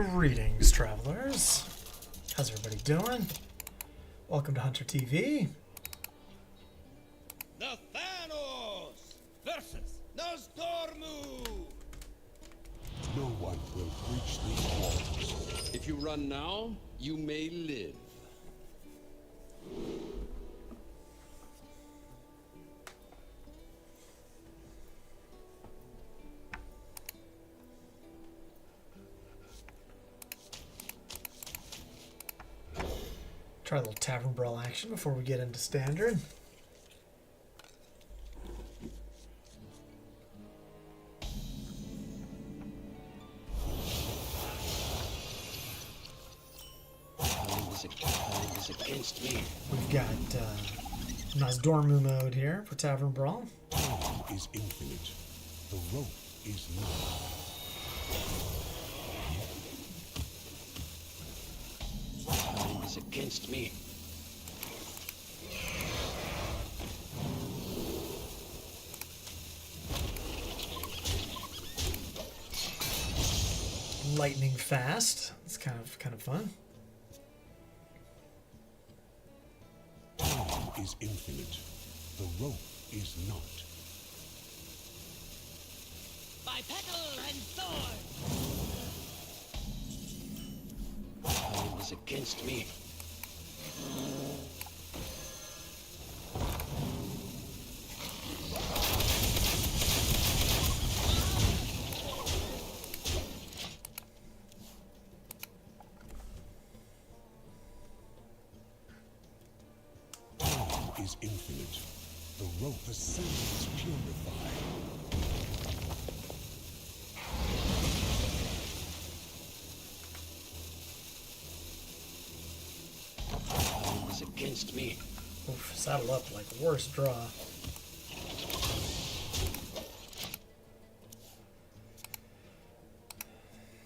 Greetings, travelers. How's everybody doing? Welcome to Hunter TV. The Thanos versus Nosdormu. No one will breach these walls. If you run now, you may live. Try a little Tavern Brawl action before we get into Standard. Time is against me. We've got Nosdormu mode here for Tavern Brawl. Time is infinite. The rope is not. Time is against me. Lightning fast. It's kind of fun. Time is infinite. The rope is not. By petal and sword. Time is against me. Time is infinite. The rope, the sands purify. Time is against me. Oof, saddle up like worst draw.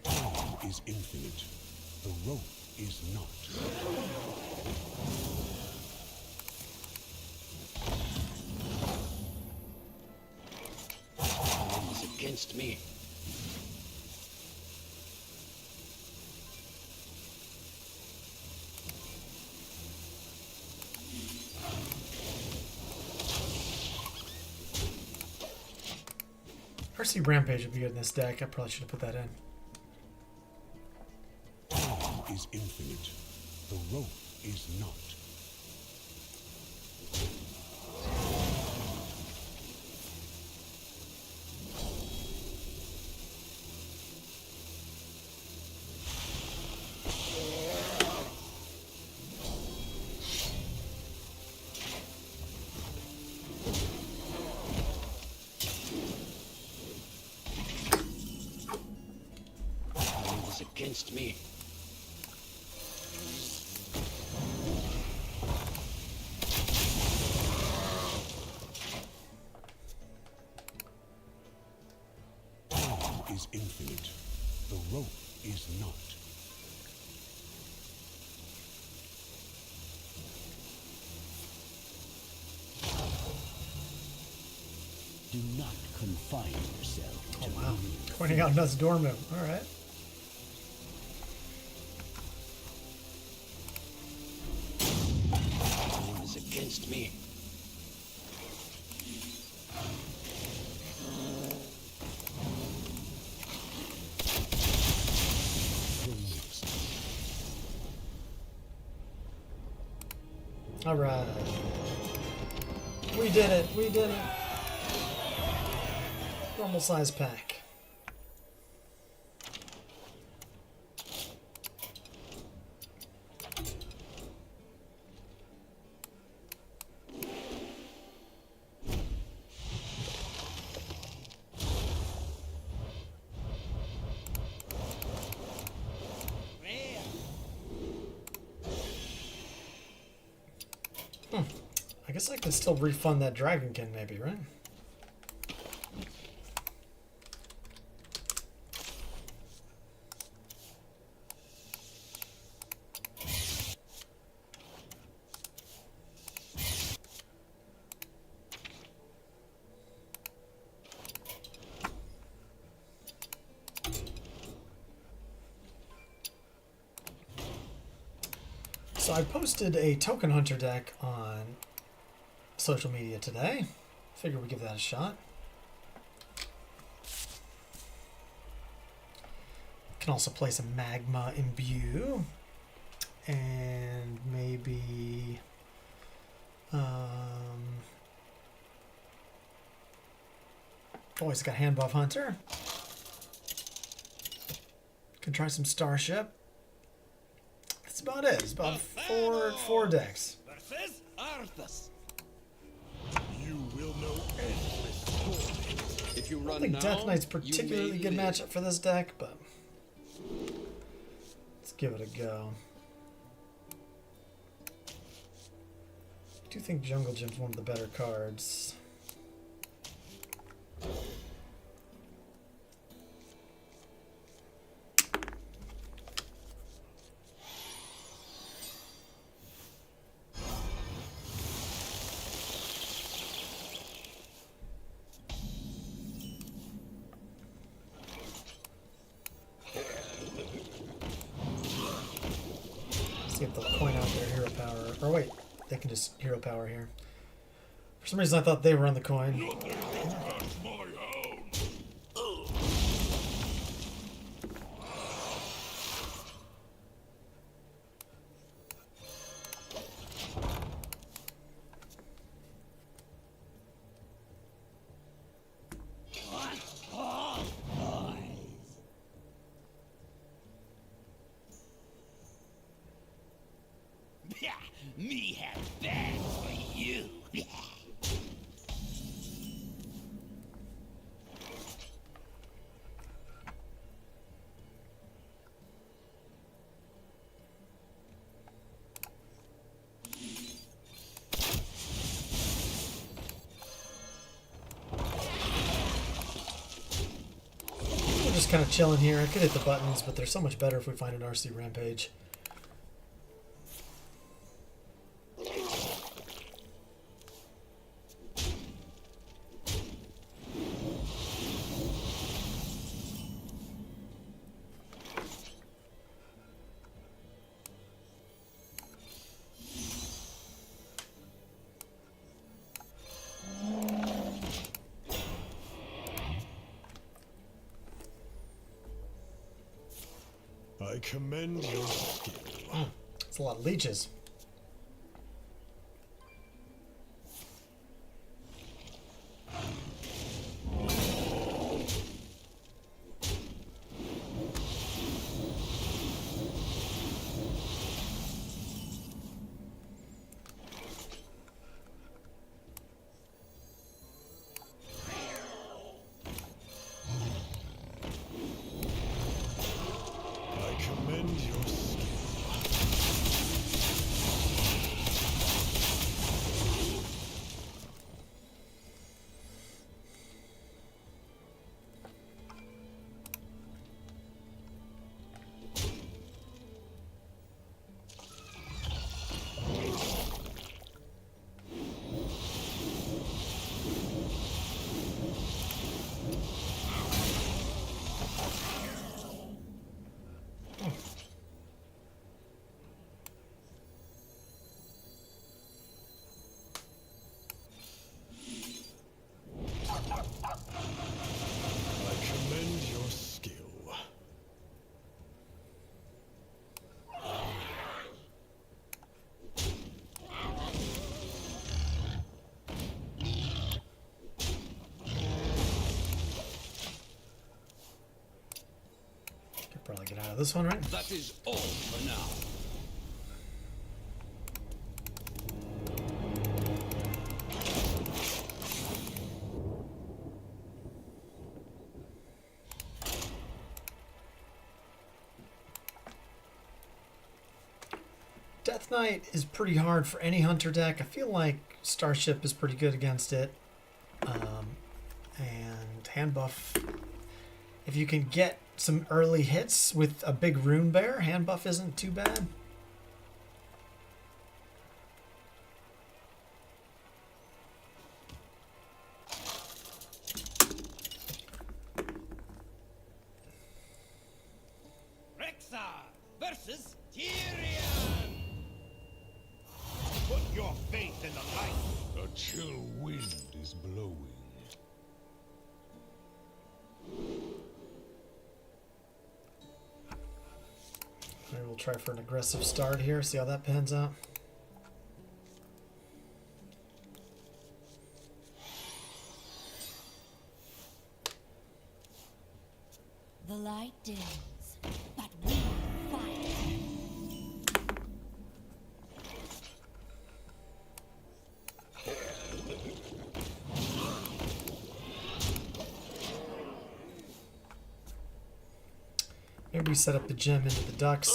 Time is infinite. The rope is not. Time is against me. RC Rampage would be good in this deck. I probably should have put that in. Time is infinite. The rope is not. Time is against me. Time is infinite. The rope is not. Do not confine yourself to Wow. Pointing out Nosdormu. All right. Time is against me. Released. All right. We did it. We did it. Normal size pack. Rare. I guess I can still refund that Dragonkin maybe, right? So I posted a Token Hunter deck on social media today. Figured we'd give that a shot. Can also play some Magma Imbue. And maybe... Always got Hand Buff Hunter. Can try some Starship. That's about it. It's about four decks. Versus Arthas. You will know endless torment. If you I run don't think now, Death Knight's you particularly may good live. matchup for this deck, but let's give it a go. I do think Jungle Gym's one of the better cards. See if they'll point out their hero power. Or wait, they can just hero power here. For some reason I thought they were on the coin. Me have bags for you. We're just kind of chilling here. I could hit the buttons, but they're so much better if we find an RC Rampage. I commend your skill. It's a lot of leeches. I commend your skill. I commend your skill. Could probably get out of this one, right? That is all for now. Death Knight is pretty hard for any hunter deck. I feel like Starship is pretty good against it. And Hand Buff, if you can get some early hits with a big Rune Bear, Hand Buff isn't too bad. Rexar versus Tyrion. your faith in the light. A chill wind is blowing. Maybe we'll try for an aggressive start here, see how that pans out. The light dims, but we will fight. Maybe we set up the gem into the ducks.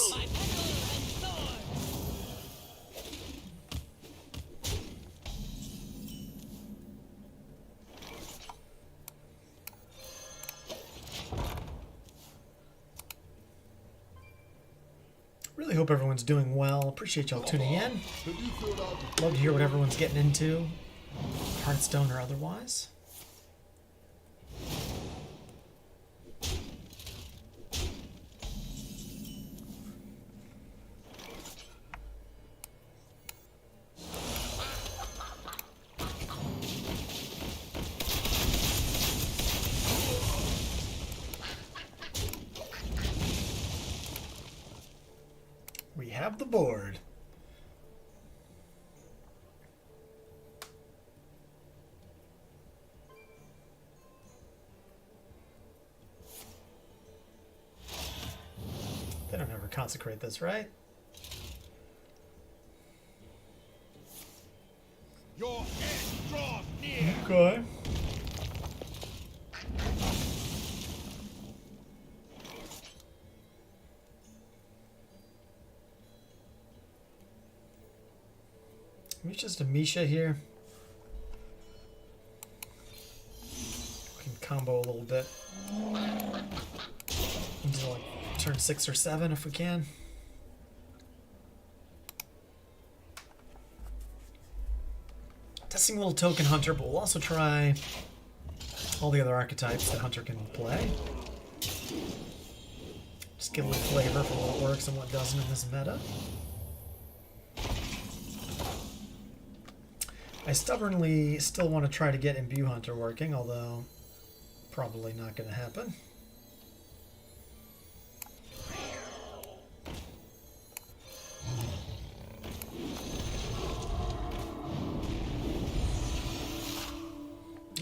Really hope everyone's doing well. Appreciate y'all tuning in. Love to hear what everyone's getting into, Hearthstone or otherwise. We have the board. They don't ever consecrate this, right? Your end draws near. Okay. Maybe it's just a Misha here. We can combo a little bit. Into like turn 6 or 7 if we can. Testing a little token hunter, but we'll also try all the other archetypes that hunter can play. Just get a little flavor for what works and what doesn't in this meta. I stubbornly still want to try to get Imbue Hunter working, although probably not going to happen.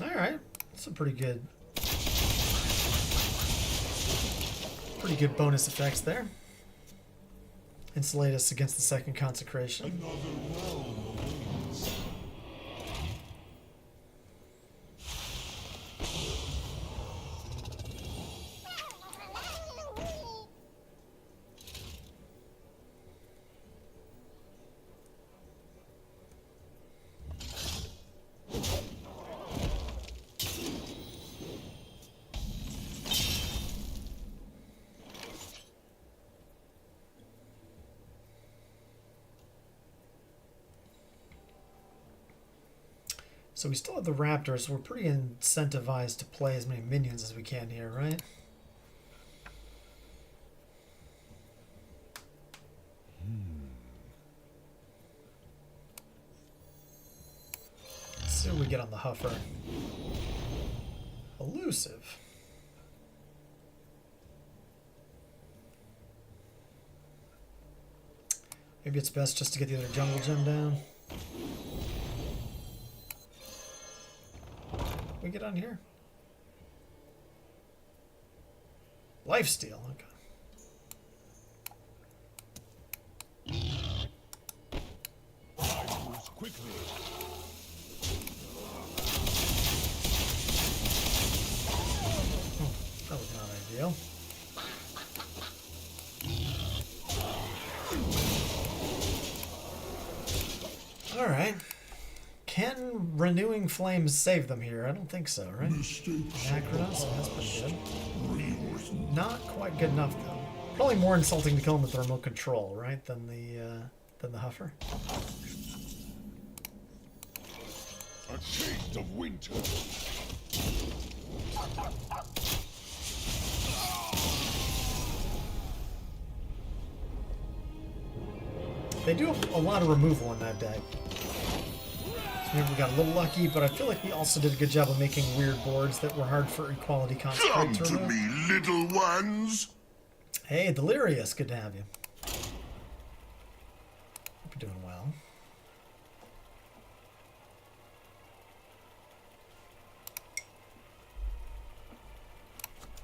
Alright, that's a pretty good bonus effects there. Insulate us against the second consecration. So we still have the Raptors, so we're pretty incentivized to play as many minions as we can here, right? Let's see what we get on the Huffer. Elusive. Maybe it's best just to get the other jungle gem down. We get on here? Lifesteal, okay. I move quickly. Oh, that was not ideal. Alright. Can Renewing Flames save them here? I don't think so, right? Macronos, that's pretty good. Not quite good enough, though. Probably more insulting to kill him with the remote control, right, than the Huffer. A taste of winter. They do have a lot of removal in that deck. So maybe we got a little lucky, but I feel like we also did a good job of making weird boards that were hard for Equality Consecrate Come to to remove. me, little ones. Hey, Delirious, good to have you. Hope you're doing well.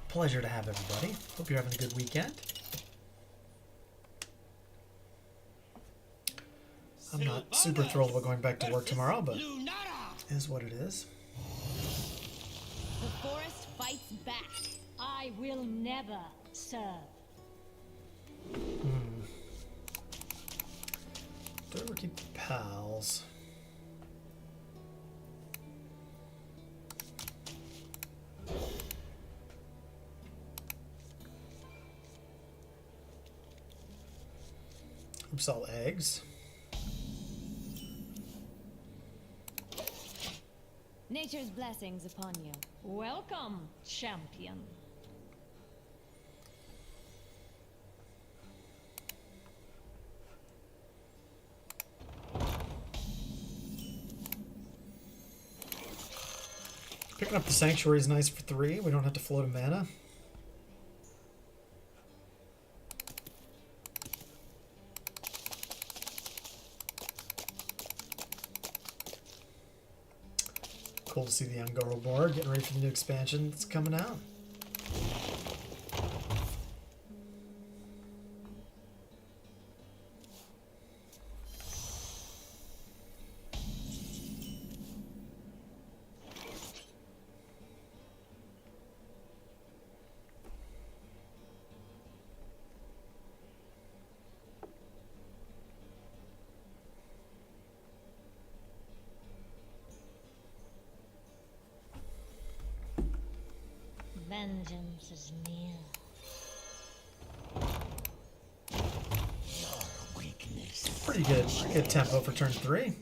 Pleasure to have everybody. Hope you're having a good weekend. I'm not super thrilled about going back to work tomorrow, but it is what it is. The forest fights back. I will never serve. Do I ever keep pals? Oops, all eggs. Nature's blessings upon you. Welcome, champion. Picking up the Sanctuary is nice for 3. We don't have to float a mana. Cool to see the Ungoro board getting ready for the new expansion that's coming out. Vengeance is near. Pretty good tempo for turn 3.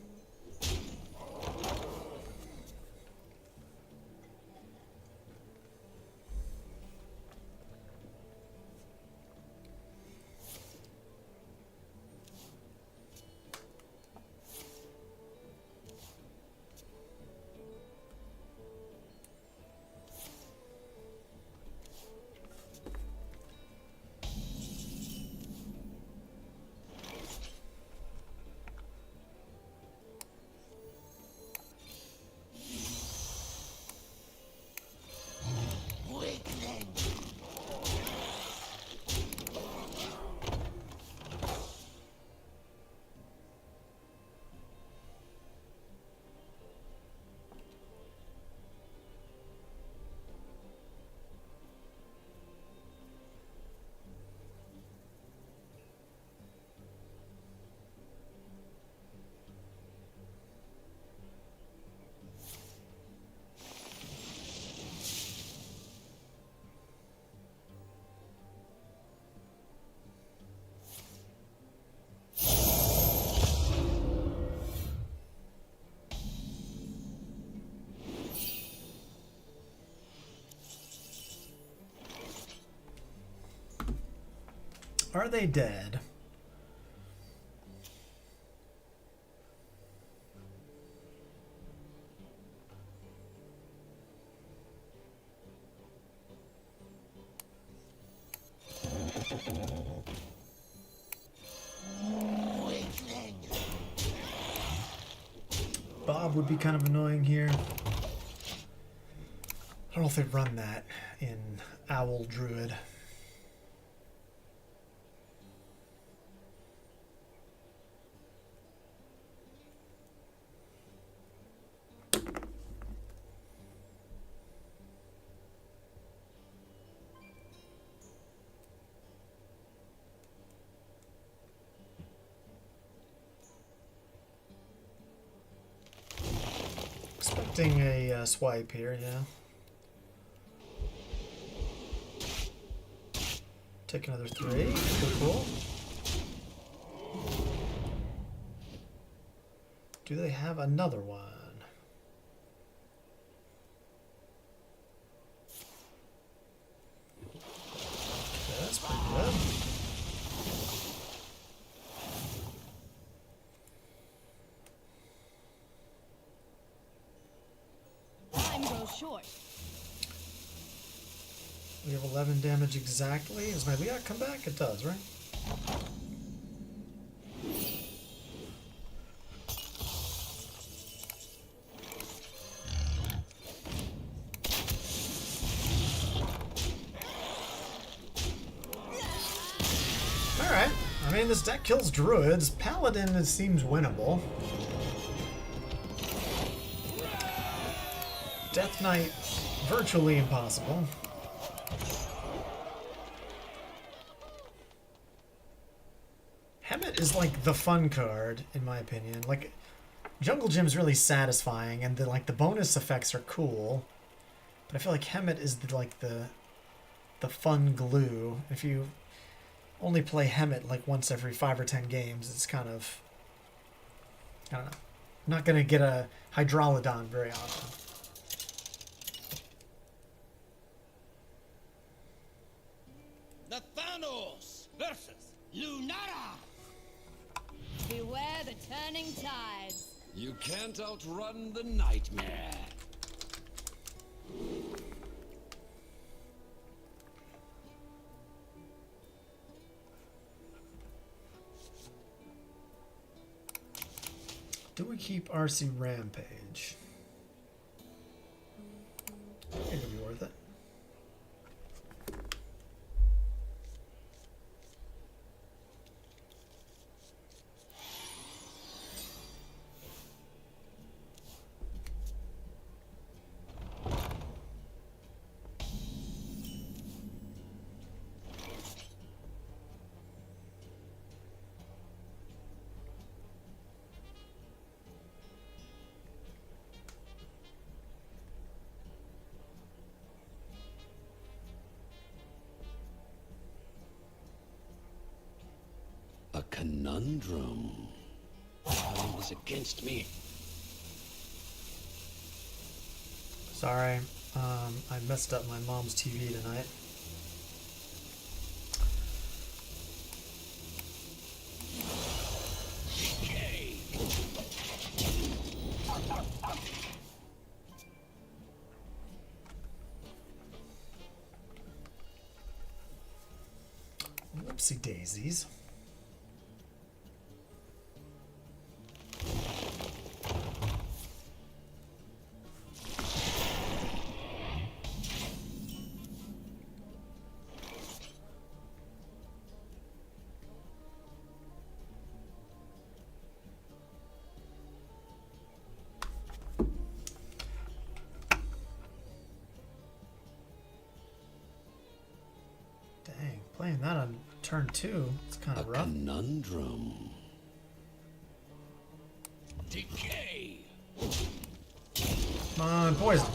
Are they dead? Bob would be kind of annoying here. I don't know if they'd run that in Owl Druid. Expecting a swipe here, yeah. Take another 3. Cool. Do they have another one? Okay, that's pretty good. short. We have 11 damage exactly. Does my Leot come back? It does, right? Alright. I mean, this deck kills druids. Paladin it seems winnable. Death Knight, virtually impossible. Hemet is like the fun card, in my opinion. Like, Jungle Gym's really satisfying, and the bonus effects are cool. But I feel like Hemet is the fun glue. If you only play Hemet like once every 5 or 10 games, it's kind of, I don't know, not gonna get a Hydralodon very often. Nathanos versus Lunara. Beware the turning tides. You can't outrun the nightmare. Do we keep RC Rampage? It could be worth it. A conundrum. Time is against me. Sorry, I messed up my mom's TV tonight. Whoopsie daisies. Dang, playing that on turn 2, it's kind A of rough. conundrum. Decay. Come on, poison.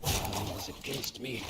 Time is against me.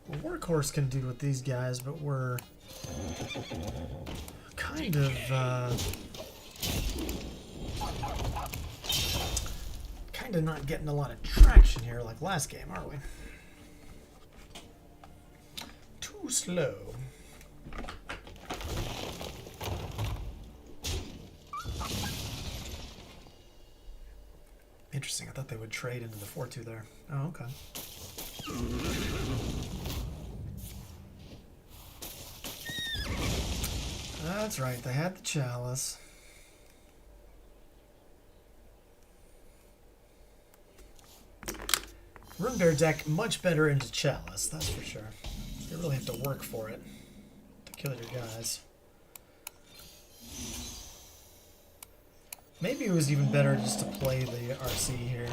Well, Workhorse can do with these guys, but we're kind of not getting a lot of traction here like last game, are we? Too slow. Interesting. I thought they would trade into the 4-2 there. Oh, okay. That's right. They had the Chalice. Runebear deck much better into Chalice, that's for sure. You really have to work for it to kill your guys. Maybe it was even better just to play the RC here.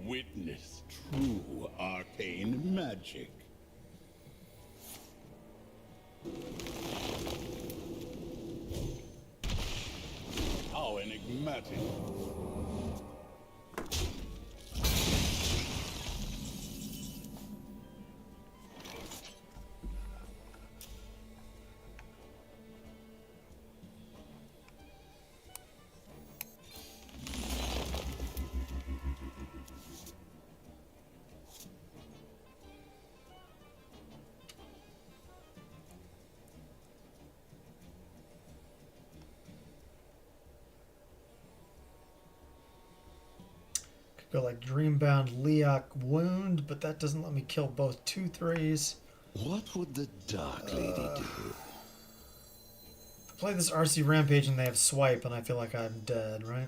Witness true arcane magic. How enigmatic. Go like Dreambound Leok Wound, but that doesn't let me kill both 2/3s. What would the Dark Lady do? I play this RC Rampage and they have Swipe, and I feel like I'm dead, right?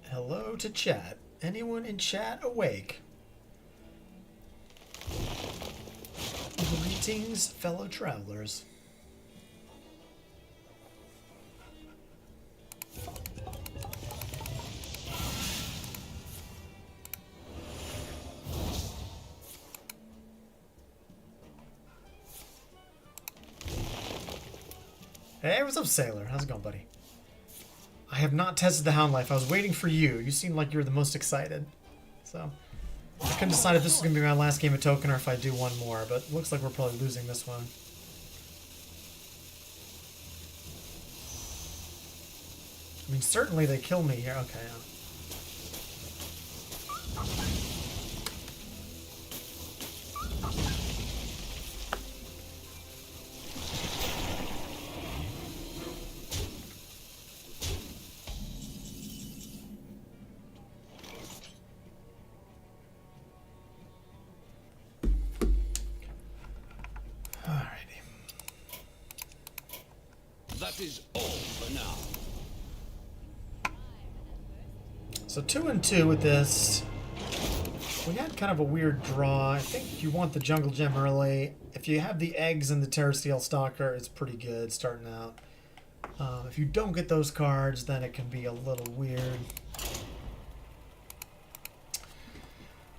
Hello to chat. Anyone in chat awake? Greetings, fellow travelers. Hey, what's up, Sailor? How's it going, buddy? I have not tested the Hound Life. I was waiting for you. You seemed like you were the most excited. So, I couldn't decide if this was going to be my last game of Token or if I do one more, but it looks like we're probably losing this one. I mean, certainly they kill me here. Okay, yeah. That is all for now. So 2 and 2 with this. We had kind of a weird draw. I think you want the Jungle Gem early. If you have the eggs and the Terrasteel Stalker, it's pretty good starting out. If you don't get those cards, then it can be a little weird.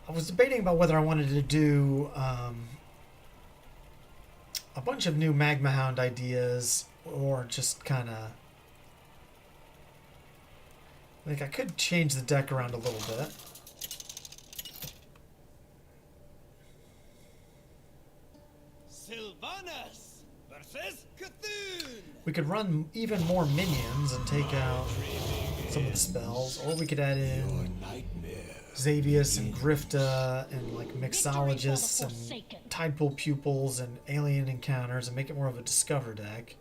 I was debating about whether I wanted to do a bunch of new Magma Hound ideas or just kind of... I think I could change the deck around a little bit. Sylvanas versus Cthulhu. We could run even more minions and take out some of the spells, or we could add in Xavius and Grifta and like Mixologists and Tidepool Pupils and Alien Encounters and make it more of a Discover deck.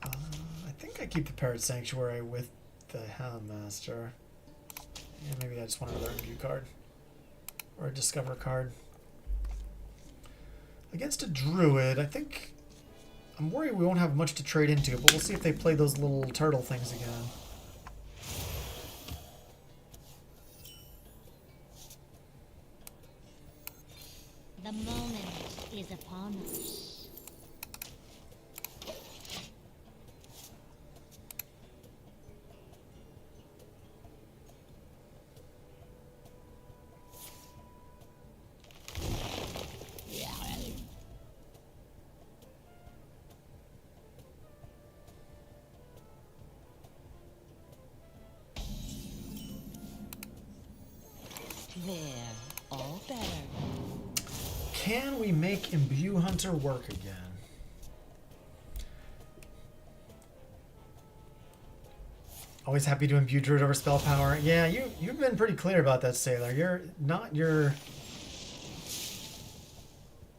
I think I keep the Parrot Sanctuary with the Houndmaster. Yeah, maybe I just want another review card. Or a Discover card. Against a Druid, I think... I'm worried we won't have much to trade into, but we'll see if they play those little turtle things again. The moment is upon us. There, all Can we make Imbue Hunter work again? Always happy to imbue Druid over spell power. Yeah, you've been pretty clear about that, Sailor. You're not your...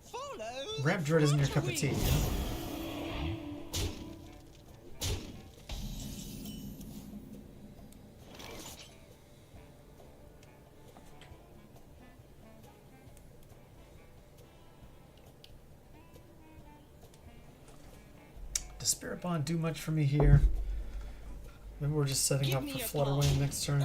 Follow Ramp Druid isn't your cup of tea. You know? Does Spirit Bond do much for me here? Maybe we're just setting up for Flutterwing next turn.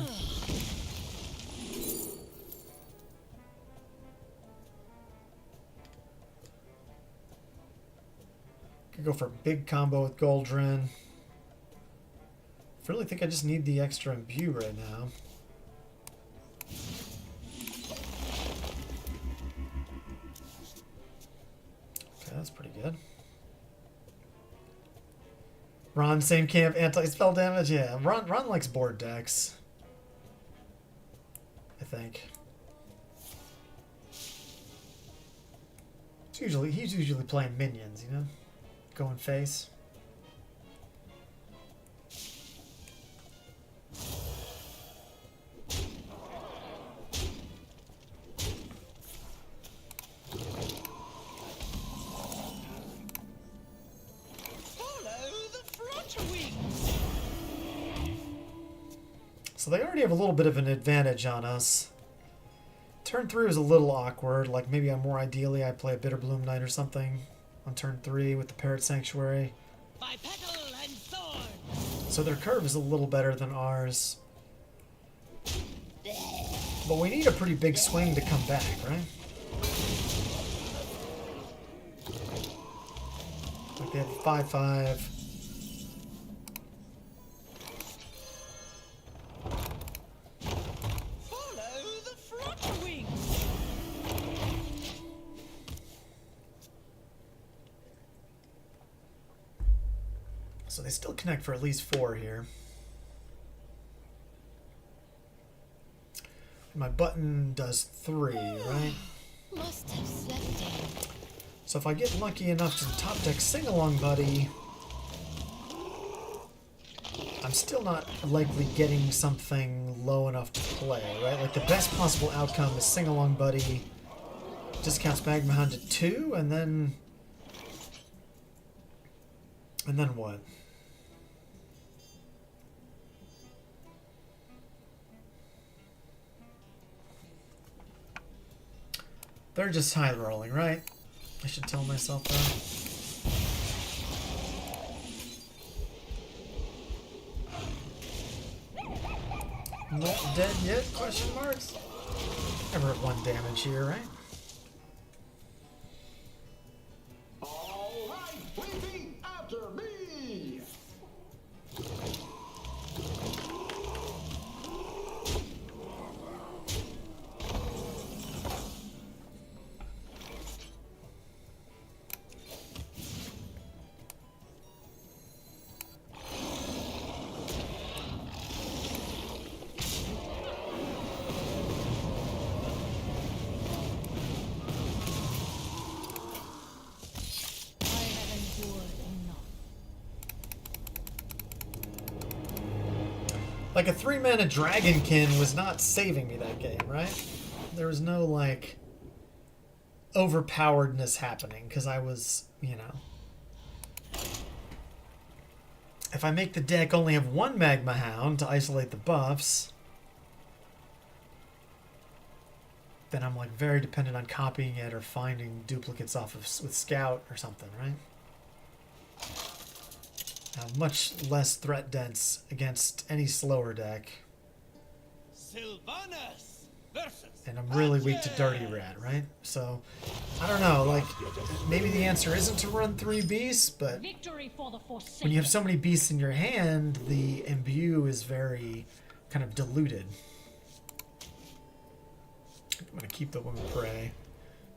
Could go for a big combo with Goldrin. I really think I just need the extra imbue right now. Okay, that's pretty good. Ron, same camp, anti-spell damage? Yeah, Ron likes board decks. I think. He's usually playing minions, you know? Going face. So they already have a little bit of an advantage on us. Turn 3 was a little awkward. Like maybe more ideally I play a Bitterbloom Knight or something on turn 3 with the Parrot Sanctuary. by petal and sword. So their curve is a little better than ours. But we need a pretty big swing to come back, right? Like they have 5/5. Follow the Flutterwing. So they still connect for at least 4 here. My button does 3, right? Must have slept in. So if I get lucky enough to top deck Sing Along Buddy, I'm still not likely getting something low enough to play, right? Like the best possible outcome is Sing Along Buddy discounts Magma Hound to 2, and then what? They're just high rolling, right? I should tell myself that. Not dead yet? Question marks. Ever at 1 damage here, right? All right, repeat after me. I have endured enough. Like a 3-mana Dragonkin was not saving me that game, right? There was no, like, overpoweredness happening, because I was, you know... If I make the deck only have 1 Magma Hound to isolate the buffs, then I'm, like, very dependent on copying it or finding duplicates off of with Scout or something, right? Much less threat dense against any slower deck. Sylvanas versus. And I'm really weak to Dirty Rat, right? So, I don't know, like, maybe the answer isn't to run 3 beasts, but Victory for the Forsaken. when you have so many beasts in your hand, the imbue is very kind of diluted. I'm going to keep the Woman Prey,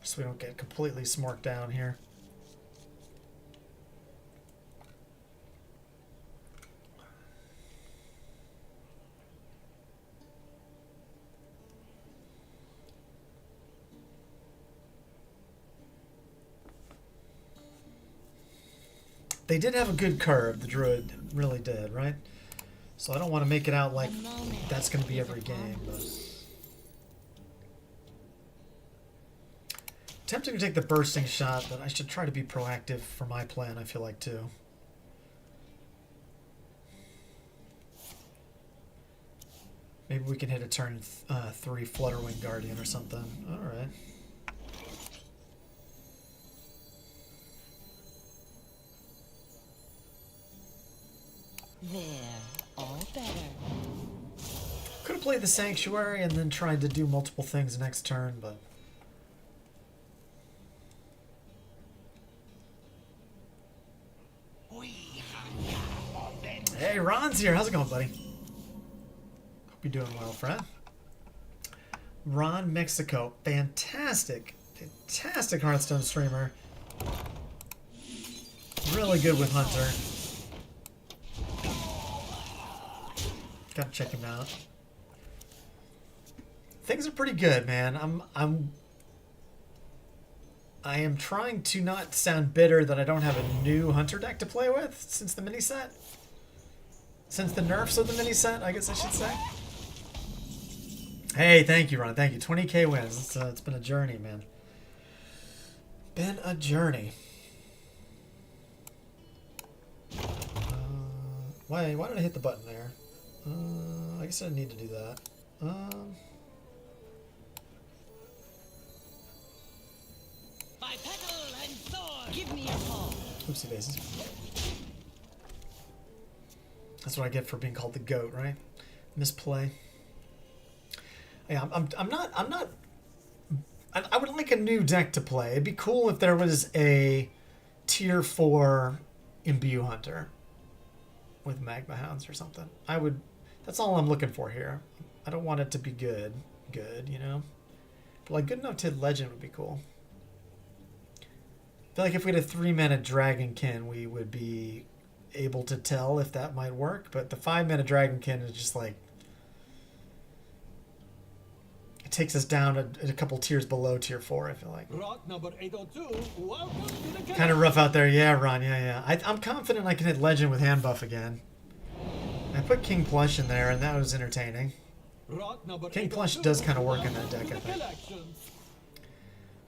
so we don't get completely smorked down here. They did have a good curve, the druid really did, right? So I don't want to make it out like that's going to be every game, but... Tempting to take the bursting shot, but I should try to be proactive for my plan, I feel like, too. Maybe we can hit a turn 3 Flutterwing Guardian or something. Alright. There, all better. Could have played the Sanctuary and then tried to do multiple things next turn, but... Hey, Ron's here. How's it going, buddy? Hope you're doing well, friend. Ron Mexico. Fantastic. Fantastic Hearthstone streamer. Really good with Hunter. Gotta check him out. Things are pretty good, man. I am trying to not sound bitter that I don't have a new Hunter deck to play with since the mini set. Since the nerfs of the mini set, I guess I should say. Hey, thank you, Ron. Thank you. 20k wins. It's been a journey, man. Been a journey. Why did I hit the button there? I guess I didn't need to do that. My petal and sword. Give me your paw. Oopsie daisies. That's what I get for being called the GOAT, right? Misplay. Yeah, I would like a new deck to play. It'd be cool if there was a tier 4 Imbue Hunter with Magma Hounds or something. That's all I'm looking for here. I don't want it to be good, you know? But like good enough to hit Legend would be cool. I feel like if we had a 3-mana Dragonkin, we would be able to tell if that might work, but the 5-mana Dragonkin is just like, it takes us down a couple tiers below tier 4, I feel like. Rock number 802, welcome to the Kind of rough out there. Yeah, Ron, yeah. I'm confident I can hit Legend with hand buff again. I put King Plush in there, and that was entertaining. King Plush does kind of work in that deck, I think.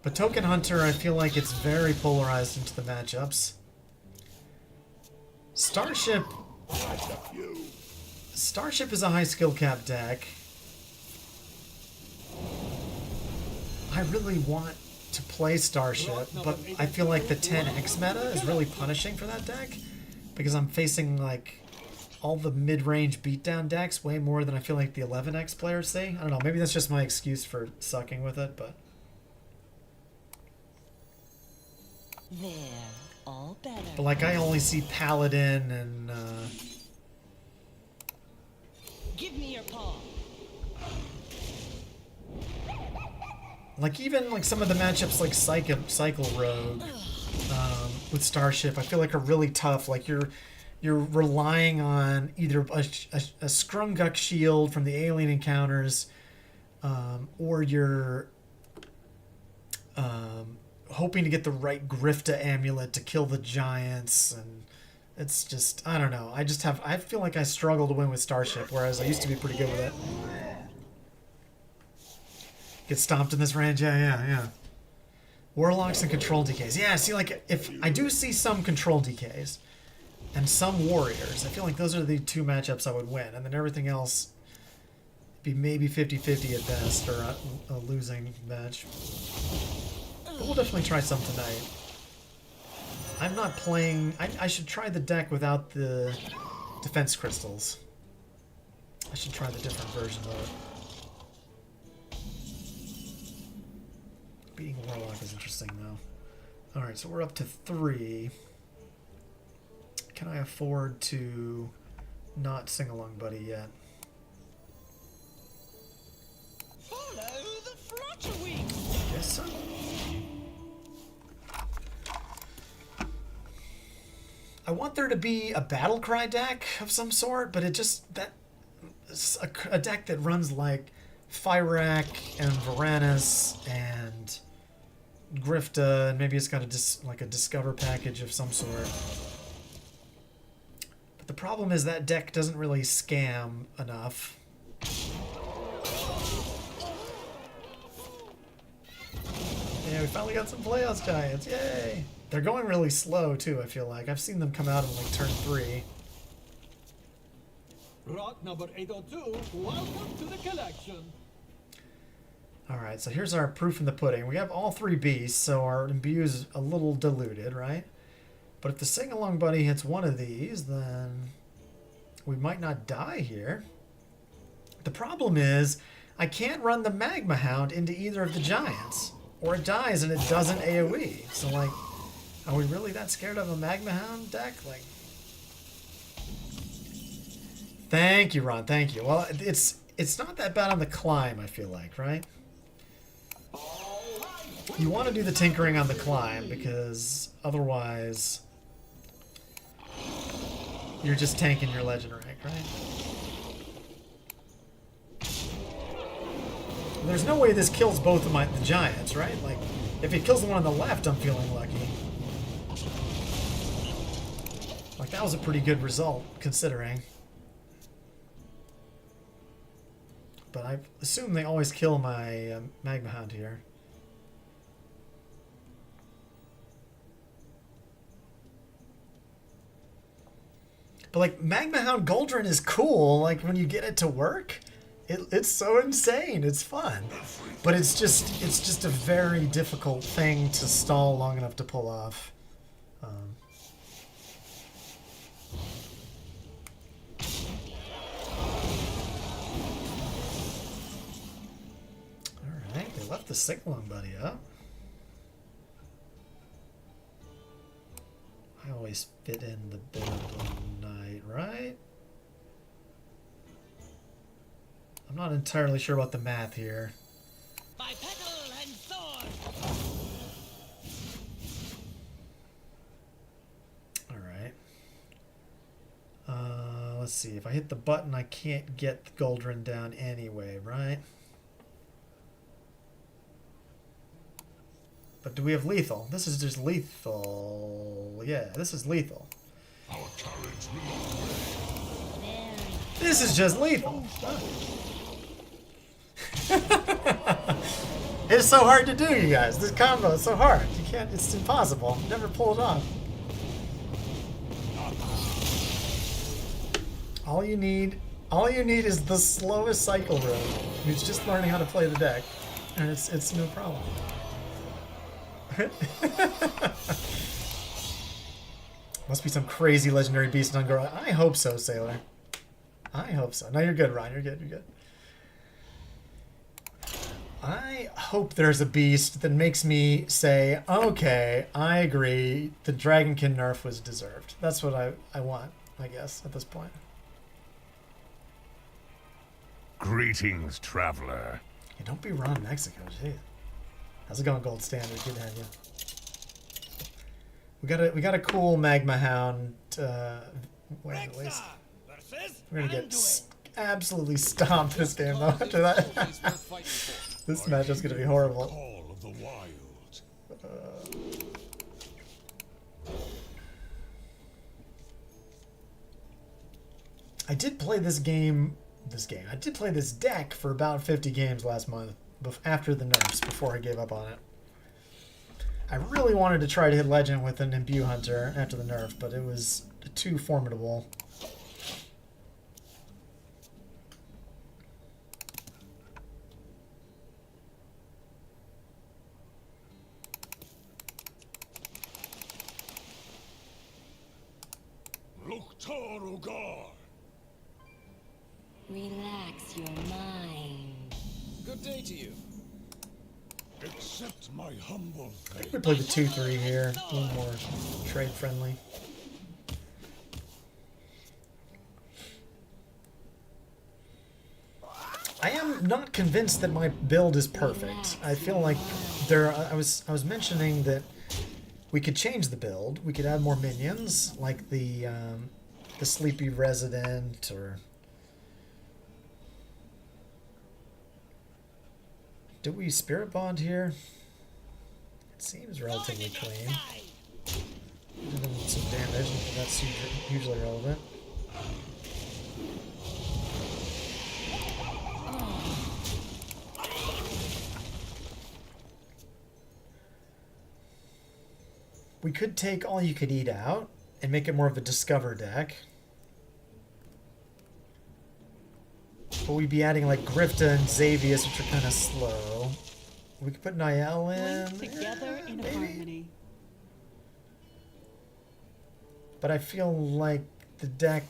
But Token Hunter, I feel like it's very polarized into the matchups. Starship is a high skill cap deck. I really want to play Starship, but I feel like the 10x meta is really punishing for that deck because I'm facing like all the mid-range beatdown decks way more than I feel like the 11x players see. I don't know, maybe that's just my excuse for sucking with it, but... There, all better. But like I only see Paladin and Give me your paw. like even like some of the matchups like Cycle Rogue with Starship, I feel like are really tough. Like you're relying on either a Scrumguck shield from the alien encounters, or you're hoping to get the right Grifta amulet to kill the giants, and it's just, I don't know. I feel like I struggle to win with Starship, whereas I used to be pretty good with it. Get stomped in this range, yeah. Warlocks and control DKs. Yeah, see, like, if I do see some control DKs and some warriors, I feel like those are the 2 matchups I would win, and then everything else be maybe 50-50 at best, or a losing match. But we'll definitely try some tonight. I'm not playing... I should try the deck without the defense crystals. I should try the different version of it. Being Warlock is interesting, though. Alright, so we're up to 3. Can I afford to not sing along buddy yet? Follow the Flutterwing. Yes, sir. I want there to be a Battlecry deck of some sort, but it's a deck that runs like Fyrak and Varanus and Grifta, and maybe it's got a Discover package of some sort. The problem is that deck doesn't really scam enough. Yeah, we finally got some Playoffs Giants. Yay! They're going really slow, too, I feel like. I've seen them come out in, like, turn 3. Rock number 802, welcome to the collection. Alright, so here's our proof in the pudding. We have all 3 beasts, so our imbue is a little diluted, right? But if the sing-along buddy hits one of these, then we might not die here. The problem is, I can't run the Magma Hound into either of the giants. Or it dies and it doesn't AoE. So, like, are we really that scared of a Magma Hound deck? Like, thank you, Ron. Thank you. Well, it's not that bad on the climb, I feel like, right? You want to do the tinkering on the climb because otherwise you're just tanking your legend rank, right? There's no way this kills both of the giants, right? Like, if it kills the one on the left, I'm feeling lucky. Like, that was a pretty good result, considering. But I assume they always kill my Magma Hound here. But, like, Magma Hound Goldrinn is cool, like, when you get it to work. It's so insane. It's fun. But it's just a very difficult thing to stall long enough to pull off. Alright, they left the sing-along buddy up. I always fit in the build Knight, right? I'm not entirely sure about the math here. By petal and sword. Alright. Let's see. If I hit the button, I can't get the Goldrinn down anyway, right? But do we have lethal? This is just lethal. Yeah, this is lethal. This is just lethal. It's so hard to do, you guys. This combo is so hard. You can't. It's impossible. Never pull it off. All you need is the slowest cycle road who's just learning how to play the deck, and it's no problem. Must be some crazy legendary beast in Un'Goro. I hope so, Sailor. I hope so. No, you're good, Ryan. You're good. You're good. I hope there's a beast that makes me say, okay, I agree, the Dragonkin nerf was deserved. That's what I want, I guess, at this point. Greetings, traveler. Hey, don't be Ron Mexico, jeez. How's it going, Gold Standard? Good to have you. We got a cool Magma Hound. We're gonna get absolutely stomped this game though. After that, this match is gonna be horrible. Call of the wild. I did play this game. I did play this deck for about 50 games last month after the nerfs, before I gave up on it. I really wanted to try to hit Legend with an Imbue Hunter after the nerf, but it was too formidable. Loktar Ogar. Relax your mind. Good day to you. Accept my humble faith. We play the 2-3 here, a little more trade friendly. I am not convinced that my build is perfect. I feel like I was mentioning that we could change the build. We could add more minions, like the Sleepy Resident, or do we Spirit Bond here? It seems relatively clean. And then some damage, that's hugely relevant. We could take All You Could Eat out and make it more of a Discover deck. But we'd be adding like Grifta and Xavius, which are kind of slow. We could put Niall in. Together in maybe. harmony. But I feel like the deck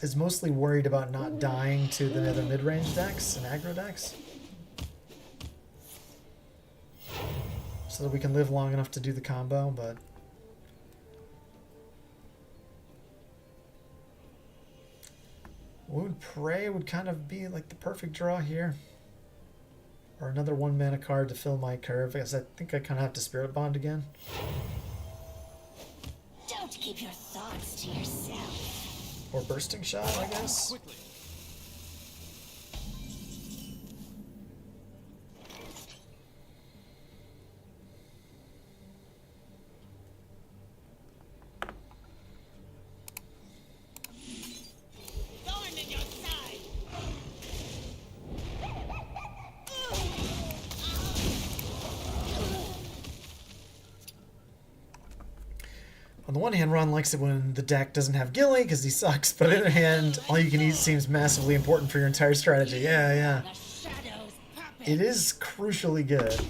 is mostly worried about not dying to the other mid-range decks and aggro decks. So that we can live long enough to do the combo, but... Wound Prey would kind of be like the perfect draw here. Or another 1 mana card to fill my curve. I guess I think I kind of have to Spirit Bond again. Don't keep your thoughts to yourself. Or Bursting Shot, I guess. Quickly. Thorn in your side. On the one hand, Ron likes it when the deck doesn't have Gilly because he sucks, but on the other hand, All You Can Eat seems massively important for your entire strategy. Yeah. The shadows puppet. It is crucially good.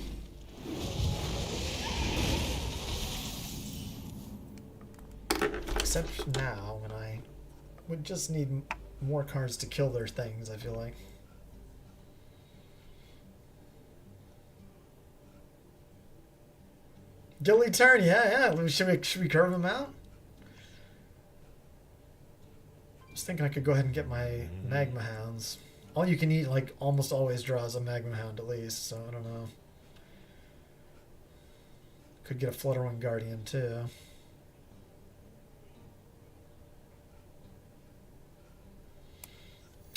Except now, when I would just need more cards to kill their things, I feel like. Gilly turn, yeah. Should we curve him out? I was thinking I could go ahead and get my Magma Hounds. All You Can Eat, like, almost always draws a Magma Hound at least, so I don't know. Could get a Fluttering Guardian, too.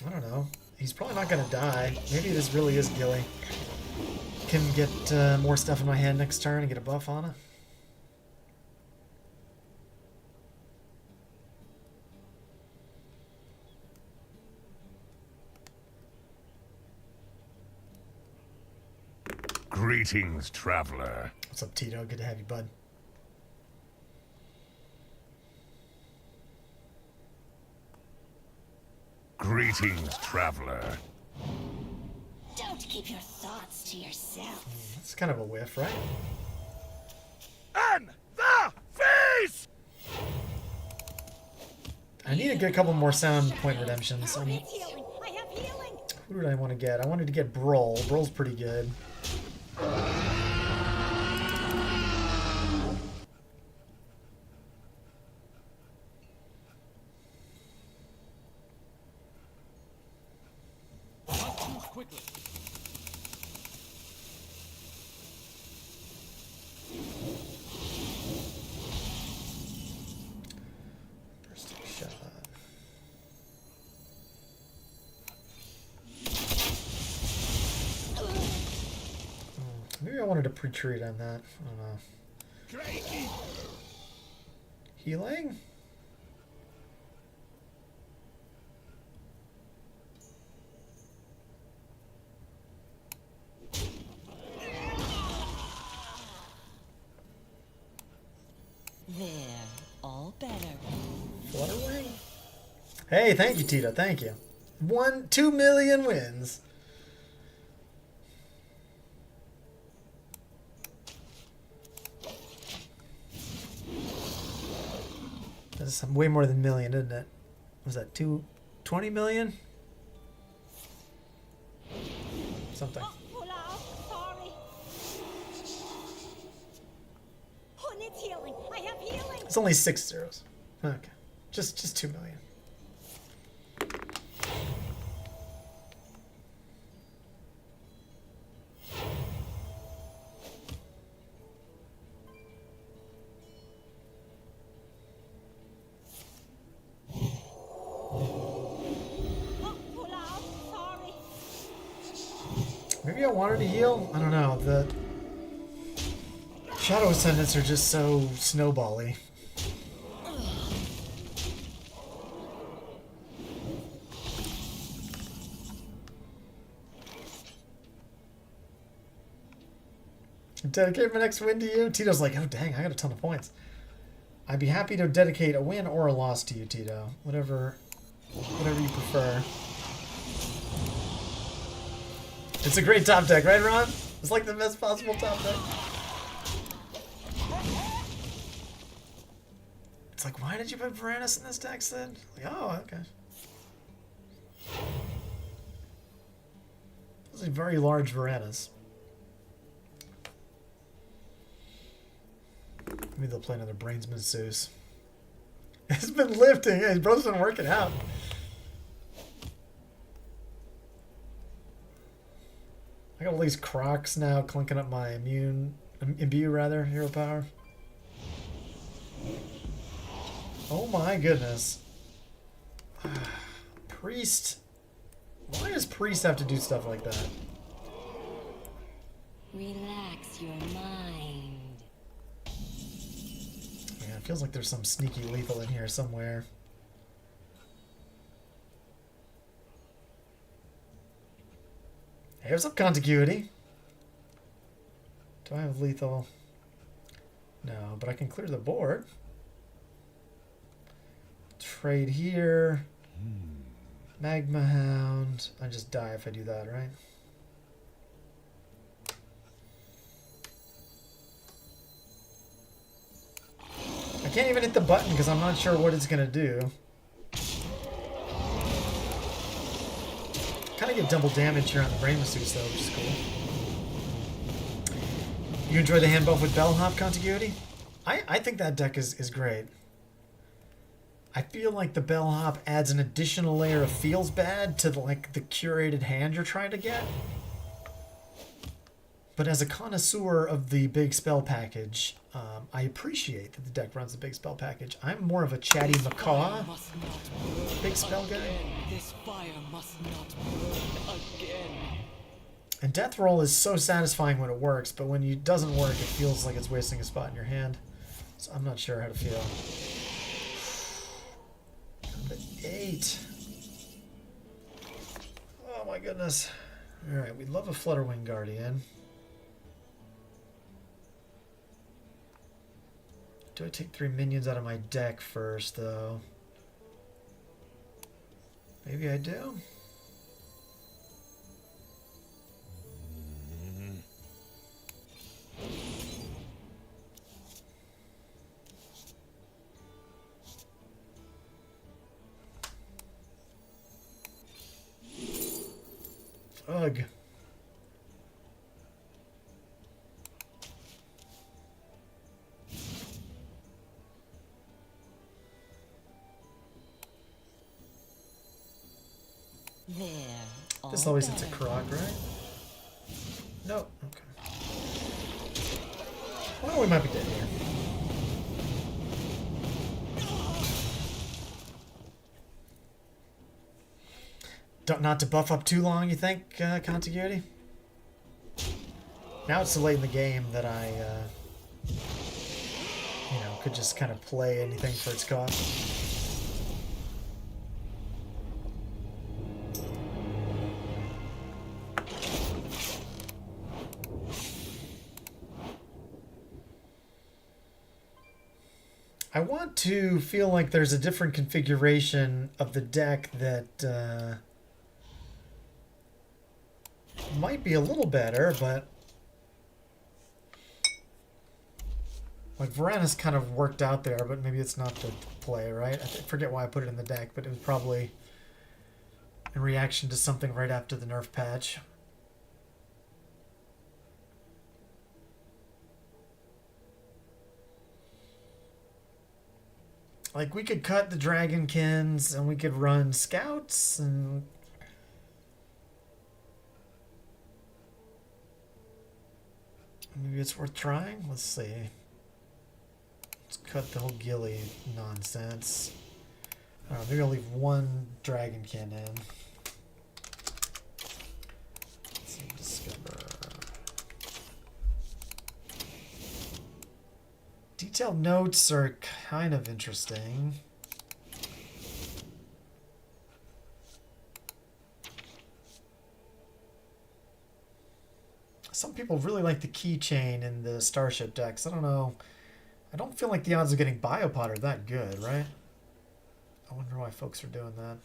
I don't know. He's probably not going to die. Maybe this really is Gilly. Can get more stuff in my hand next turn and get a buff on it. Greetings, traveler. What's up, Tito? Good to have you, bud. Greetings, traveler. Don't keep your thoughts to yourself. That's kind of a whiff, right? And the feast! I need to get a couple more sound point redemptions. It's healing. I have healing. Who did I want to get? I wanted to get Brawl. Brawl's pretty good. Quickly. Bursting Shot. Maybe I wanted to pre-treat on that. I don't know. Healing? There, all better. Flutterwing? Hey, thank you, Tito. Thank you. 2 million wins. That's way more than million, isn't it? Was that 20 million? Something. Pull out. Sorry. Oh, it's healing. I have healing. It's only 6 zeros. Okay. Just 2 million. Pull out. Sorry. Maybe I wanted to heal? I don't know. The Shadow Ascendants are just so snowbally. Dedicate my next win to you. Tito's like, oh dang, I got a ton of points. I'd be happy to dedicate a win or a loss to you, Tito. Whatever you prefer. It's a great top deck, right, Ron? It's like the best possible top deck. It's like, why did you put Varanus in this deck, Sid? Like, oh, okay. This is a very large Varanus. Maybe they'll play another Brains Masseuse. It's been lifting. His brother's been working out. I got all these Crocs now clinking up my imbue rather, hero power. Oh my goodness. Priest. Why does Priest have to do stuff like that? Relax your mind. Yeah, it feels like there's some sneaky lethal in here somewhere. Here's some contiguity. Do I have lethal? No, but I can clear the board. Trade here. Magma Hound. I just die if I do that, right? I can't even hit the button because I'm not sure what it's going to do. Kind of get double damage here on the Brain Masseuse though, which is cool. You enjoy the hand buff with Bellhop contiguity? I think that deck is great. I feel like the Bellhop adds an additional layer of feels bad to the curated hand you're trying to get. But as a connoisseur of the big spell package, I appreciate that the deck runs the big spell package. I'm more of a chatty macaw big spell guy. This fire must not burn again. And Death Roll is so satisfying when it works, but when it doesn't work, it feels like it's wasting a spot in your hand. So I'm not sure how to feel. Number 8. Oh my goodness. Alright, we love a Flutterwing Guardian. Do I take 3 minions out of my deck first, though? Maybe I do. Ugh. There. This always hits a Croc, right? No. Okay. Well, we might be dead here. Not to buff up too long, you think, contiguity? Now it's so late in the game that I, could just kind of play anything for its cost. I want to feel like there's a different configuration of the deck that might be a little better, but like Varanus kind of worked out there, but maybe it's not the play, right? I forget why I put it in the deck, but it was probably in reaction to something right after the nerf patch. Like, we could cut the Dragonkins, and we could run Scouts, and... maybe it's worth trying? Let's see. Let's cut the whole Gilly nonsense. I don't know, maybe I'll leave one Dragonkin in. Let's see, discover... Detailed notes are kind of interesting. Some people really like the keychain in the Starship decks. I don't know. I don't feel like the odds of getting Biopod are that good, right? I wonder why folks are doing that.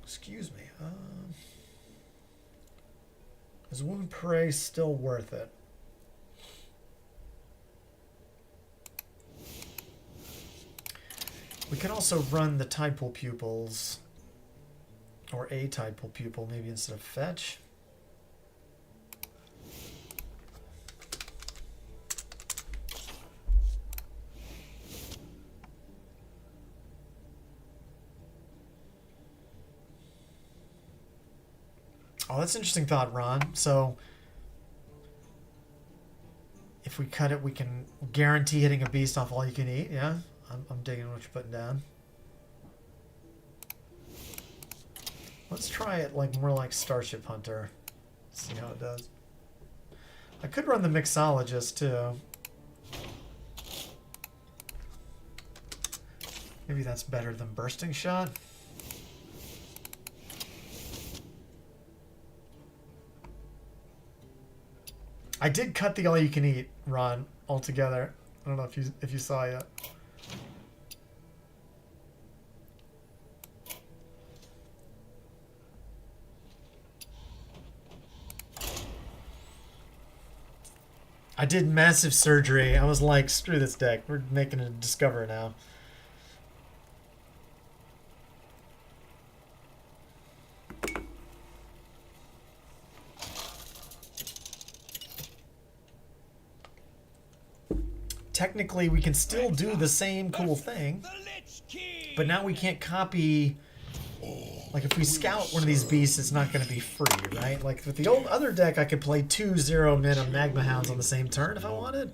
Excuse me. Is Wound Prey still worth it? We can also run the Tidepool Pupils. Or a Tidepool Pupil, maybe instead of Fetch. Oh, that's an interesting thought, Ron. So, if we cut it, we can guarantee hitting a beast off all you can eat, yeah? I'm digging what you're putting down. Let's try it like more like Starship Hunter. See how it does. I could run the Mixologist too. Maybe that's better than Bursting Shot. I did cut the all you can eat, Ron, altogether. I don't know if you saw yet. I did massive surgery. I was like, screw this deck. We're making a Discover now. Technically, we can still do the same cool thing, but now we can't copy. Like, if we scout one of these beasts, it's not going to be free, right? Like, with the old other deck, I could play 2 0-mana Magma Hounds on the same turn if I wanted.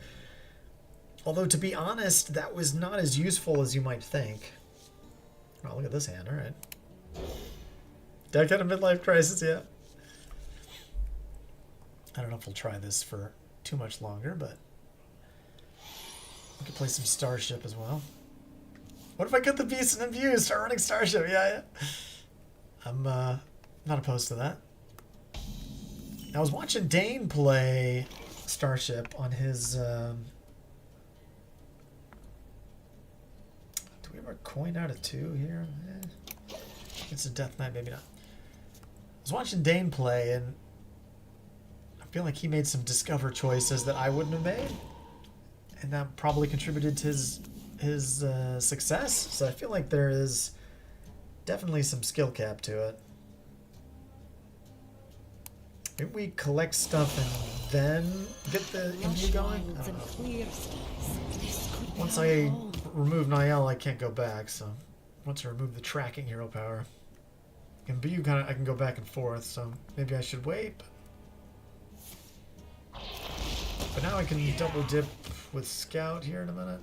Although, to be honest, that was not as useful as you might think. Oh, look at this hand, alright. Deck had a midlife crisis, yeah. I don't know if we'll try this for too much longer, but we could play some Starship as well. What if I cut the beast and imbue, start running Starship? Yeah. I'm not opposed to that. I was watching Dane play Starship on his... do we have a coin out of 2 here? It's a Death Knight, maybe not. I was watching Dane play, and I feel like he made some Discover choices that I wouldn't have made. And that probably contributed to his success. So I feel like there is definitely some skill cap to it. Maybe we collect stuff and then get the imbue going? I don't know. Once I remove Niall, I can't go back, so once I remove the tracking hero power. Imbue I can go back and forth, so maybe I should wait. But now I can double dip with Scout here in a minute.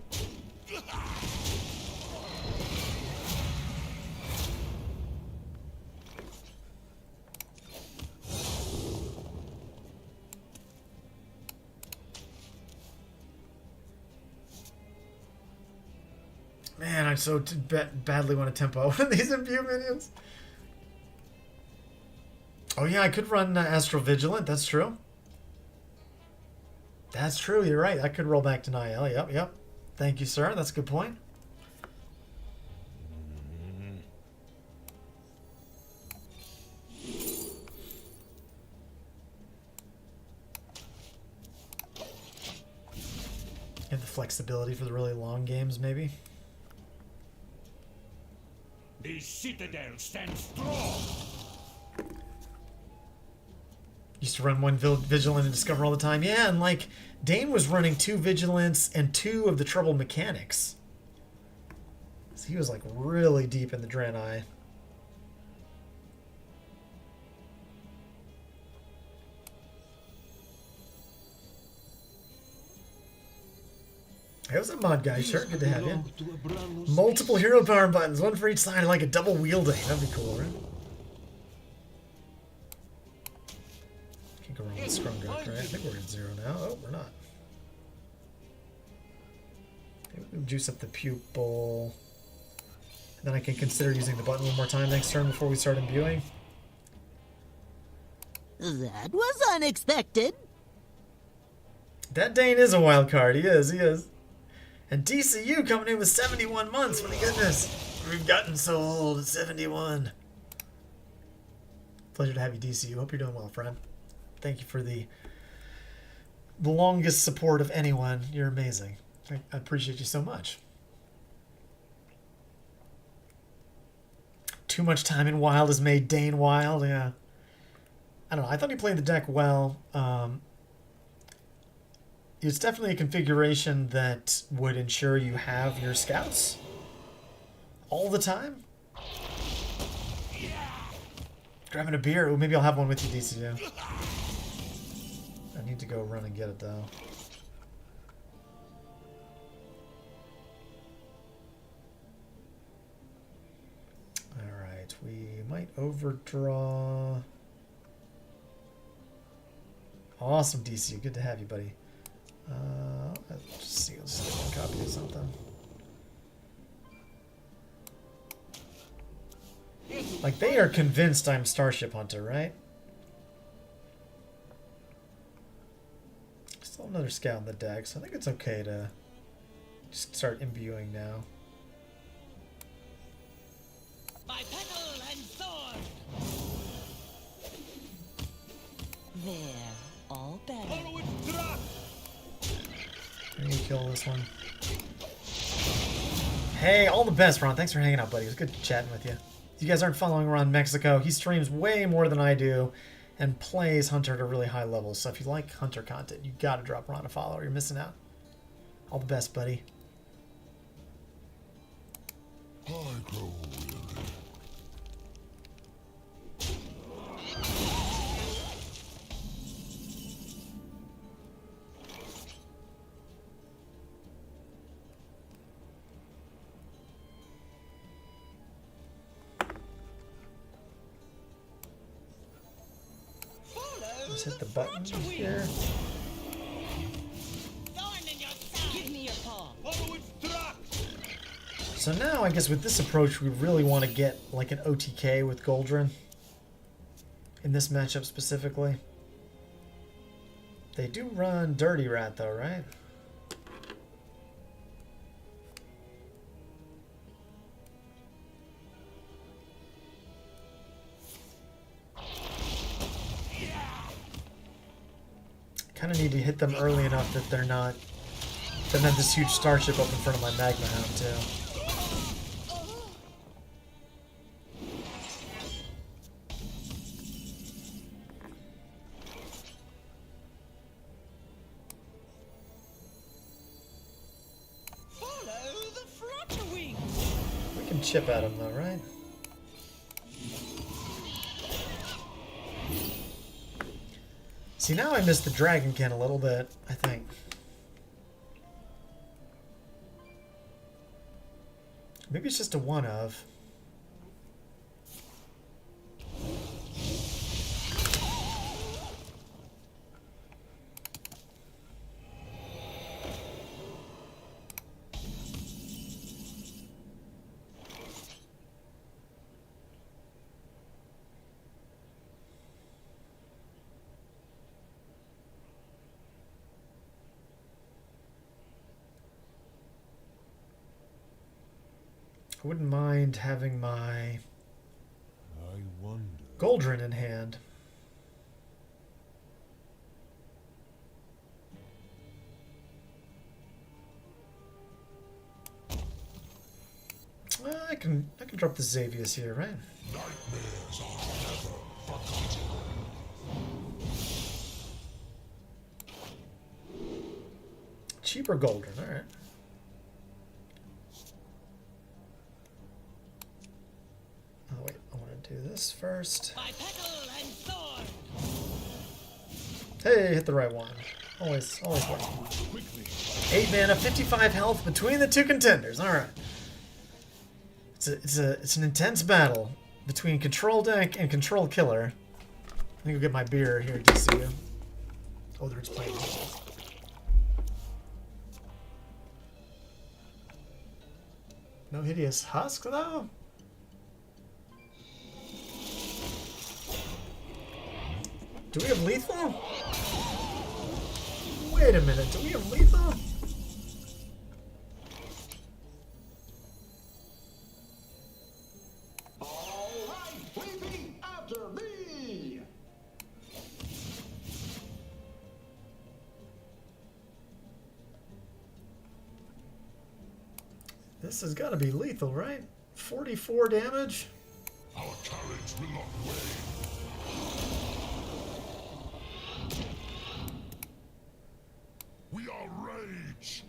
Man, I so badly want to tempo one of these imbue minions. Oh yeah, I could run Astral Vigilant, that's true. That's true, you're right. I could roll back to Niall. Yep. Thank you, sir. That's a good point. And the flexibility for the really long games, maybe. The citadel stands strong. Used to run 1 Vigilant and Discover all the time. Yeah, and like, Dane was running 2 Vigilance and 2 of the Troubled Mechanics. So he was like really deep in the Draenei. Hey, what's up, mod guy? Sure, good to have you. Multiple hero power buttons, 1 for each side, like a double wielding. That'd be cool, right? Can't go wrong with Scrumguck, right? I think we're at 0 now. Oh, we're not. Maybe we can juice up the pupil. And then I can consider using the button one more time next turn before we start imbuing. That was unexpected. That Dane is a wild card. He is. And DCU coming in with 71 months. My goodness. We've gotten so old at 71. Pleasure to have you, DCU. Hope you're doing well, friend. Thank you for the longest support of anyone. You're amazing. I appreciate you so much. Too much time in Wild has made Dane wild. Yeah. I don't know. I thought he played the deck well. It's definitely a configuration that would ensure you have your scouts all the time. Grabbing a beer. Ooh, maybe I'll have one with you, DCU. I need to go run and get it, though. Alright, we might overdraw. Awesome, DCU. Good to have you, buddy. Let's just see. Let's see if I can copy of something. Like, they are convinced I'm Starship Hunter, right? Still another scout in the deck, so I think it's okay to just start imbuing now. By petal and sword. There, all better. Let me kill this one. Hey, all the best, Ron. Thanks for hanging out, buddy. It was good chatting with you. If you guys aren't following Ron Mexico, he streams way more than I do and plays Hunter at a really high level. So if you like Hunter content, you gotta drop Ron a follow or you're missing out. All the best, buddy. I grow weary. Just hit the button here. Give me your paw. So now, I guess with this approach, we really want to get like an OTK with Goldrin. In this matchup specifically. They do run Dirty Rat though, right? Kind of need to hit them early enough that they're not. Don't have this huge starship up in front of my Magma Hound too. Follow the flutter wings. We can chip at him though, right? See, now I missed the Dragonkin a little bit, I think. Maybe it's just a one of. I wouldn't mind having my I wonder. Goldrin in hand. I can drop the Xavius here, right? Nightmares are never forgotten. Cheaper Goldrin, alright. Oh wait, I want to do this first. By petal and sword. Hey, hit the right one. Always working. 8 mana, 55 health between the two contenders. All right. It's an intense battle between control deck and control killer. I think I'll get my beer here, DCU. Oh, there's playing. No hideous husk though. Do we have lethal? Wait a minute, do we have lethal? All right, repeat after me. This has got to be lethal, right? 44 damage? Our courage will not wane. We are rage.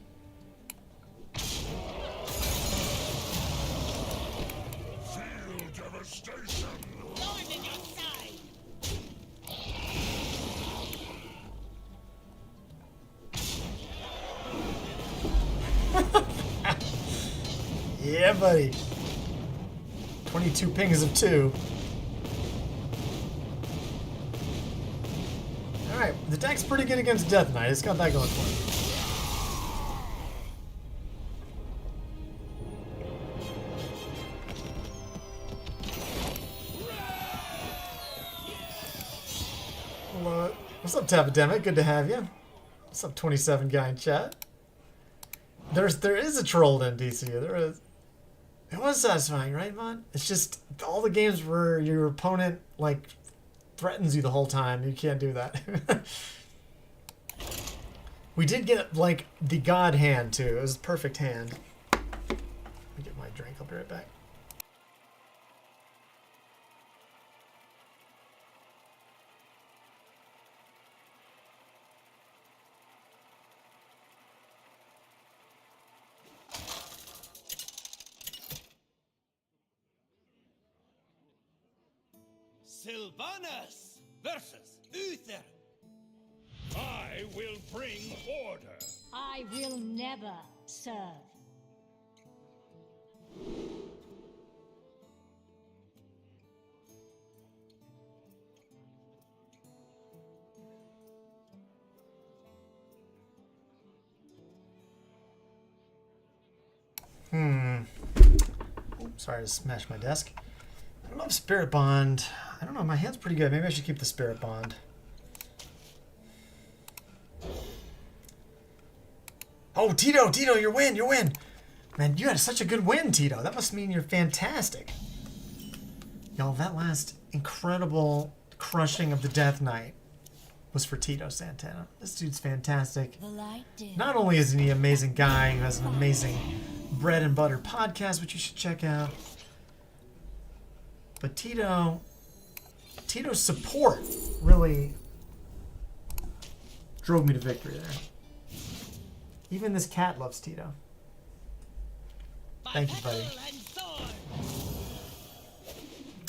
Feel devastation. Thorn in your side. Yeah, buddy. 22 pings of 2. Alright, the deck's pretty good against Death Knight. It's got that going for it. Hello. What's up, Tapidemic? Good to have you. What's up, 27 guy in chat? There is a troll in DC. There is. It was satisfying, right, Mon? It's just all the games where your opponent like threatens you the whole time. You can't do that. We did get like the god hand too. It was a perfect hand. Let me get my drink. I'll be right back. Sylvanas versus Uther. I will bring order. I will never serve. Oops, sorry to smash my desk. I don't know if Spirit Bond. I don't know. My hand's pretty good. Maybe I should keep the Spirit Bond. Oh, Tito, your win, your win. Man, you had such a good win, Tito. That must mean you're fantastic. Y'all, that last incredible crushing of the Death Knight was for Tito Santana. This dude's fantastic. The light dim. Not only is he an amazing guy who has an amazing bread and butter podcast, which you should check out, but Tito's support really drove me to victory there. Even this cat loves Tito. Thank you, buddy.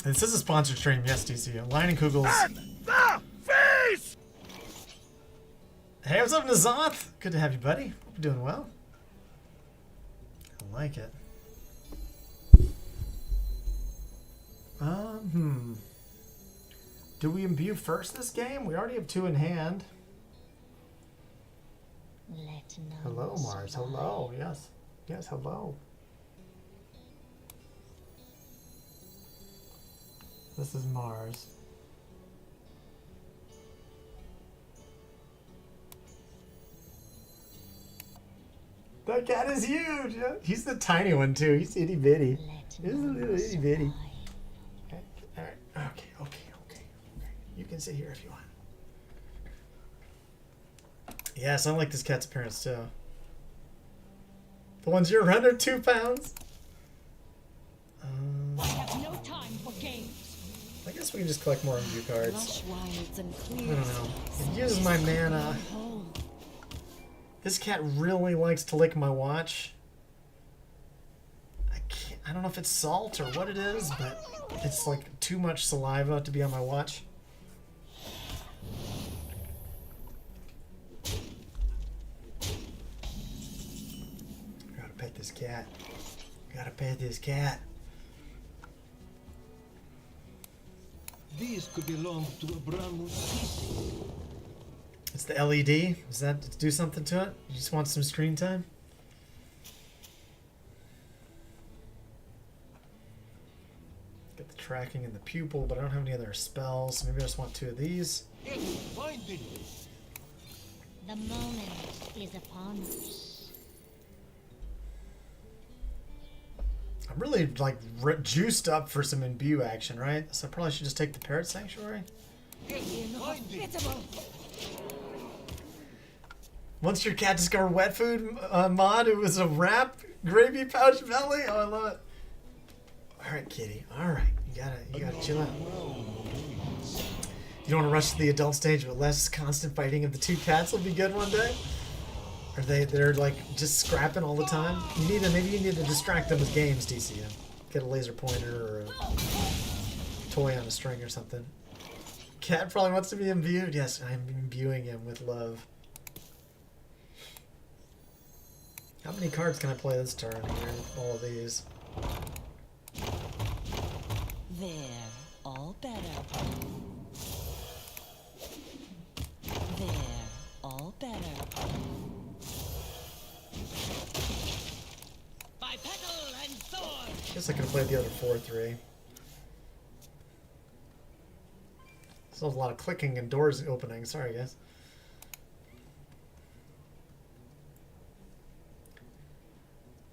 This is a sponsored stream, yes, DC. Lion and Kugels. The face! Hey, what's up, Nazoth? Good to have you, buddy. Hope you're doing well. I like it. Do we imbue first this game? We already have 2 in hand. Let none Hello, Mars. survive. Hello. Yes. Yes, hello. This is Mars. That cat is huge. Yeah. He's the tiny one too. He's itty bitty. Let He's a none little itty bitty. survive. Okay. All right. Okay. You can sit here if you want. Yes, I like this cat's appearance too. The ones you're under 2 pounds. I have no time for games. I guess we can just collect more imbue cards. Lush wilds and I clear don't know. It uses my mana. home. This cat really likes to lick my watch. I don't know if it's salt or what it is, but it's like too much saliva to be on my watch. Gotta pet this cat. Gotta pet this cat. These could belong to Abramus. It's the LED. Does that do something to it? You just want some screen time? tracking in the pupil, but I don't have any other spells. Maybe I just want 2 of these. The moment is upon us. I'm really like juiced up for some imbue action, right? So I probably should just take the Parrot Sanctuary. Once your cat discovered wet food mod, it was a wrap gravy pouch belly. Oh, I love it. All right, kitty. All right, you gotta chill out. You don't want to rush to the adult stage, but less constant fighting of the 2 cats will be good one day. Or they're like just scrapping all the time. Maybe you need to distract them with games, DCM. Get a laser pointer or a toy on a string or something. Cat probably wants to be imbued. Yes, I'm imbuing him with love. How many cards can I play this turn here? All of these. They're all better. They're all better. By petal and sword. Guess I could have played the other 4-3. Still a lot of clicking and doors opening. Sorry, guys.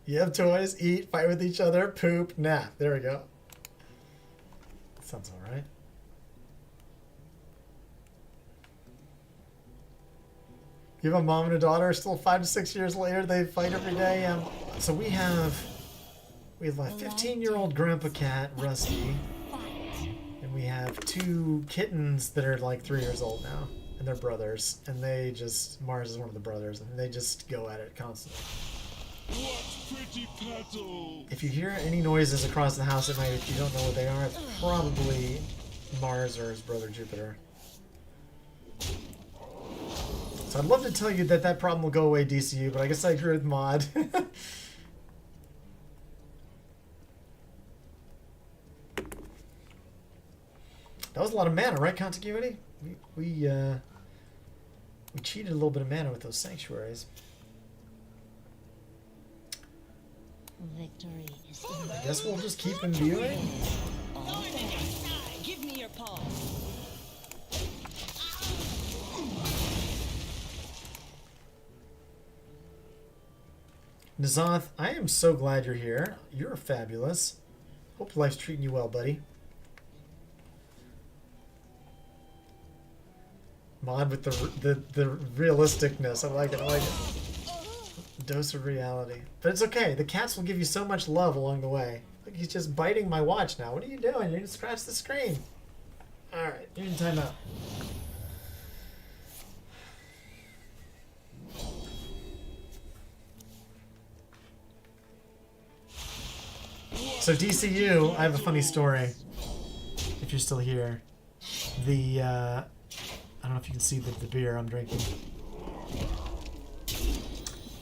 You have toys, eat, fight with each other, poop, nap. There we go. Sounds alright. You have a mom and a daughter, still 5 to 6 years later, they fight every day. So we have a 15-year-old grandpa cat, Rusty, and we have 2 kittens that are like 3 years old now, and they're brothers, and they just, Mars is one of the brothers, and they just go at it constantly. What pretty petal! If you hear any noises across the house at night, if you don't know what they are, it's probably Mars or his brother Jupiter. So I'd love to tell you that that problem will go away, DCU, but I guess I agree with Mod. That was a lot of mana, right, Contiguity? We cheated a little bit of mana with those sanctuaries. Victory is in I guess we'll just keep imbuing. Give me your paw. Nazoth, I am so glad you're here. You're fabulous. Hope life's treating you well, buddy. Mod with the realisticness. I like it. I like it. Dose of reality. But it's okay. The cats will give you so much love along the way. Look, he's just biting my watch now. What are you doing? You're going to scratch the screen. Alright, you're in timeout. So DCU, I have a funny story. If you're still here. The, I don't know if you can see the beer I'm drinking.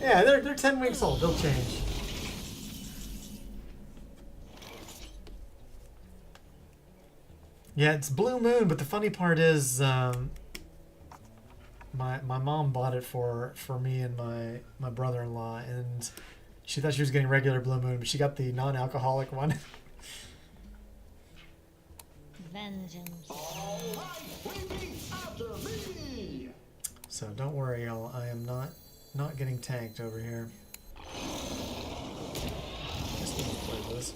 Yeah, they're 10 weeks old. They'll change. Yeah, it's Blue Moon, but the funny part is, my mom bought it for me and my brother-in-law, and she thought she was getting regular Blue Moon, but she got the non-alcoholic one. vengeance. All right, repeat after me. So don't worry, y'all. I am not getting tanked over here. Guess we'll just play this.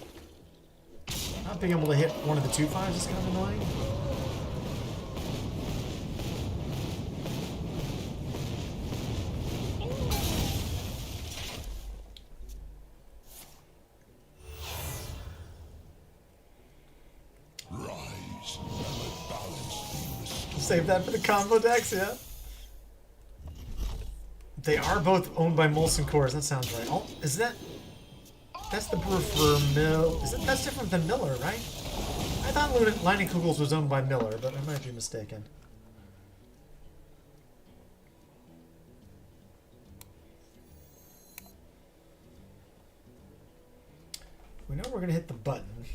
Not being able to hit one of the 2/5s is kind of annoying. Rise, and let balance be restored. Save that for the combo decks, yeah. They are both owned by Molson Coors. That sounds right. Oh, is that? That's the brewer for Mill. That's different than Miller, right? I thought Leinenkugels was owned by Miller, but I might be mistaken. We know we're gonna hit the button,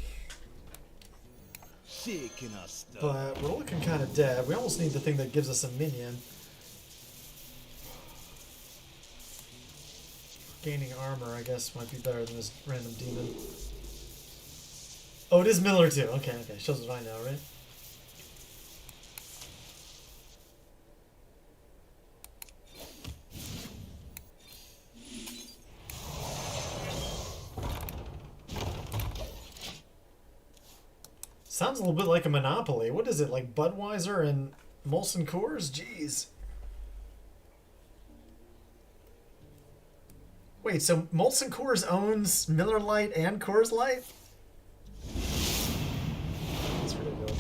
Shaking us stuff. but we're looking kind of dead. We almost need the thing that gives us a minion. Gaining armor, I guess, might be better than this random demon. Oh, it is Miller too. Okay, okay. Shows what I know, right? Sounds a little bit like a monopoly. What is it, like Budweiser and Molson Coors? Jeez. Wait, so Molson Coors owns Miller Lite and Coors Light? That's really good.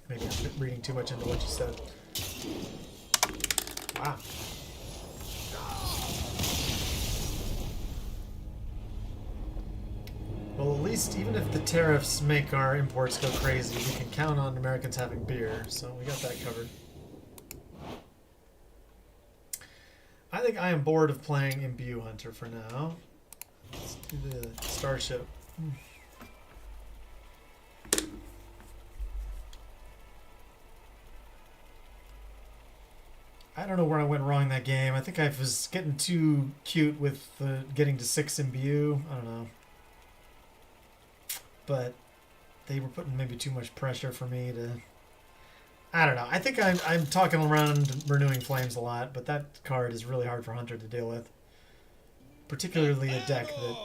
Maybe I'm reading too much into what you said. Wow. Well, at least even if the tariffs make our imports go crazy, we can count on Americans having beer, so we got that covered. I think I am bored of playing Imbue Hunter for now. Let's do the Starship. I don't know where I went wrong in that game. I think I was getting too cute with getting to 6 Imbue. I don't know. But they were putting maybe too much pressure for me to... I don't know. I think I'm talking around Renewing Flames a lot, but that card is really hard for Hunter to deal with. Particularly a deck that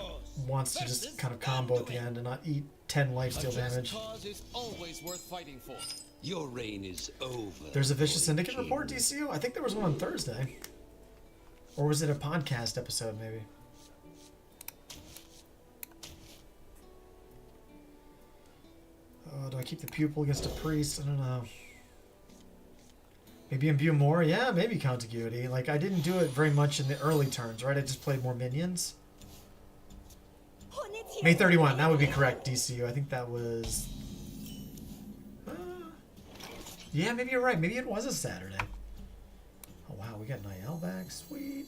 wants to just kind of combo at the end and not eat 10 lifesteal damage. Cause is always worth fighting for. Your reign is over. There's a Vicious Syndicate report, DCU? I think there was one on Thursday. Or was it a podcast episode, maybe? Oh, do I keep the Pupil against a Priest? I don't know. Maybe imbue more? Yeah, maybe Contiguity. Like, I didn't do it very much in the early turns, right? I just played more minions. May 31, that would be correct, DCU. I think that was... yeah, maybe you're right. Maybe it was a Saturday. Oh, wow, we got Niall back. Sweet.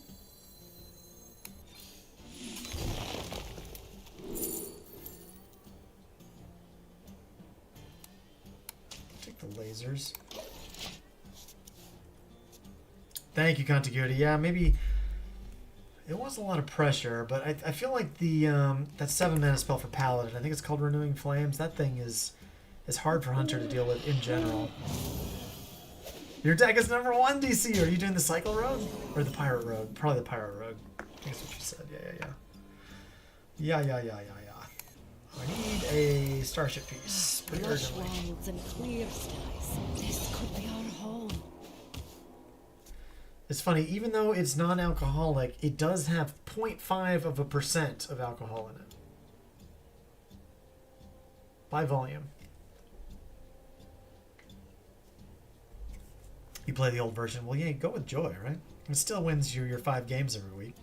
Take the lasers. Thank you, Contiguity. Yeah, maybe it was a lot of pressure, but I feel like the that 7-mana spell for Paladin, I think it's called Renewing Flames, that thing is hard for Hunter to deal with in general. Your deck is number 1, DC. Are you doing the Cycle Rogue? Or the Pirate Rogue? Probably the Pirate Rogue. I think that's what you said. Yeah. I need a Starship piece. Pretty Lush urgently. wilds and clear skies. This could be our home. It's funny, even though it's non-alcoholic, it does have 0.5% of alcohol in it. By volume. You play the old version. Well, yeah, go with Joy, right? It still wins you your 5 games every week.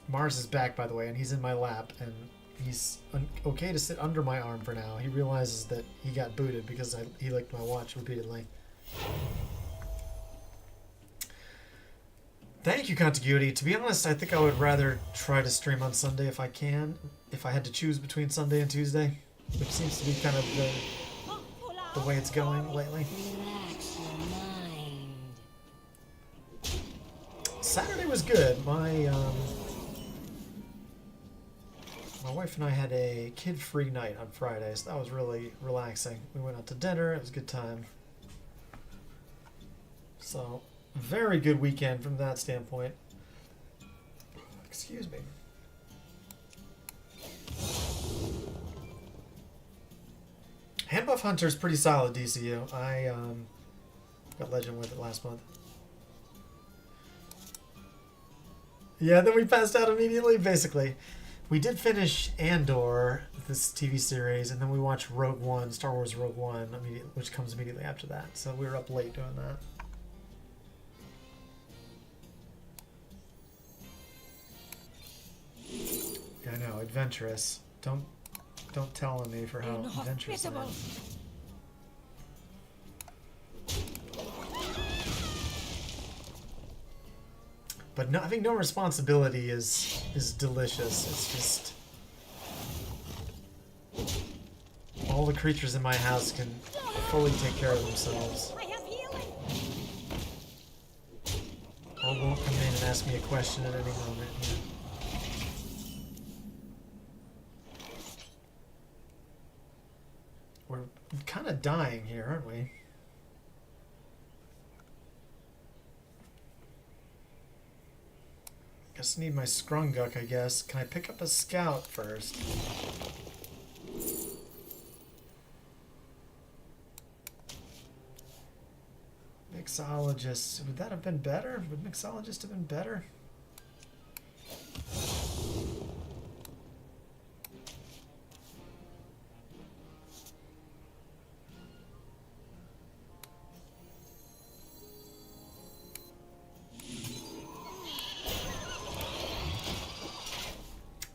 Mars is back, by the way, and he's in my lap, and he's okay to sit under my arm for now. He realizes that he got booted because he licked my watch repeatedly. Thank you, Contiguity. To be honest, I think I would rather try to stream on Sunday if I can, if I had to choose between Sunday and Tuesday, which seems to be kind of the way it's going lately. Relax your mind. Saturday was good. My wife and I had a kid-free night on Friday, so that was really relaxing. We went out to dinner. It was a good time. So, very good weekend from that standpoint. Excuse me. Handbuff Hunter's pretty solid, DCU. I got Legend with it last month. Yeah, then we passed out immediately, basically. We did finish Andor, this TV series, and then we watched Rogue One, Star Wars Rogue One, which comes immediately after that. So we were up late doing that. Yeah, I know, adventurous. Don't tell on me for how adventurous I am. But no, I think no responsibility is delicious. It's just all the creatures in my house can fully take care of themselves. I have healing. Or won't come in and ask me a question at any moment. Yeah. We're kind of dying here, aren't we? Just need my Skrunguk, I guess. Can I pick up a scout first? Mixologist. Would that have been better? Would Mixologist have been better?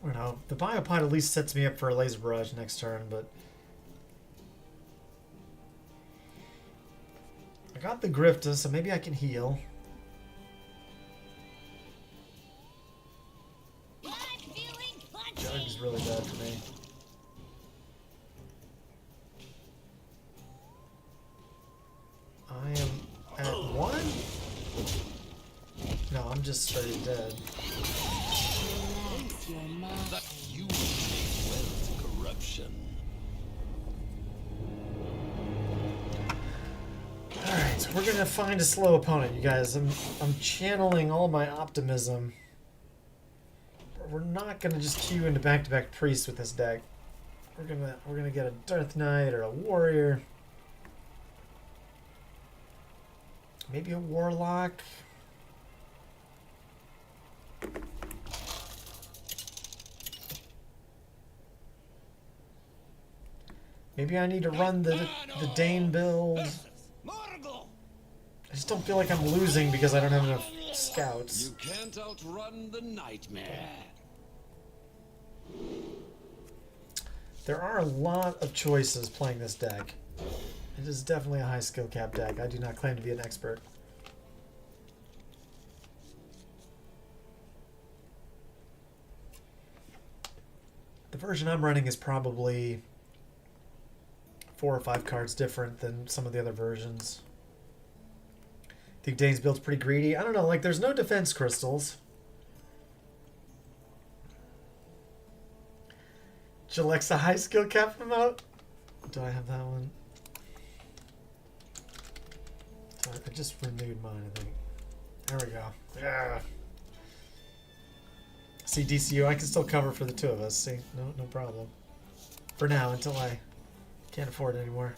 I don't know. The Biopod at least sets me up for a laser barrage next turn, but I got the Grifta, so maybe I can heal. I'm feeling punchy. Jug is really bad for me. I am at 1? No, I'm just straight dead. That you take wealth corruption. Alright, so we're gonna find a slow opponent, you guys. I'm channeling all my optimism. But we're not gonna just queue into back-to-back priests with this deck. We're gonna get a Death Knight or a warrior. Maybe a warlock. Maybe I need to run the Dane build. Morgul! I just don't feel like I'm losing because I don't have enough scouts. You can't outrun the nightmare. There are a lot of choices playing this deck. It is definitely a high skill cap deck. I do not claim to be an expert. The version I'm running is probably 4 or 5 cards different than some of the other versions. I think Dane's build's pretty greedy. I don't know, like there's no defense crystals. Jalexa high skill cap emote? Do I have that one? I just renewed mine, I think. There we go. Yeah. See, DCU, I can still cover for the two of us. See, no problem. For now, until I can't afford it anymore.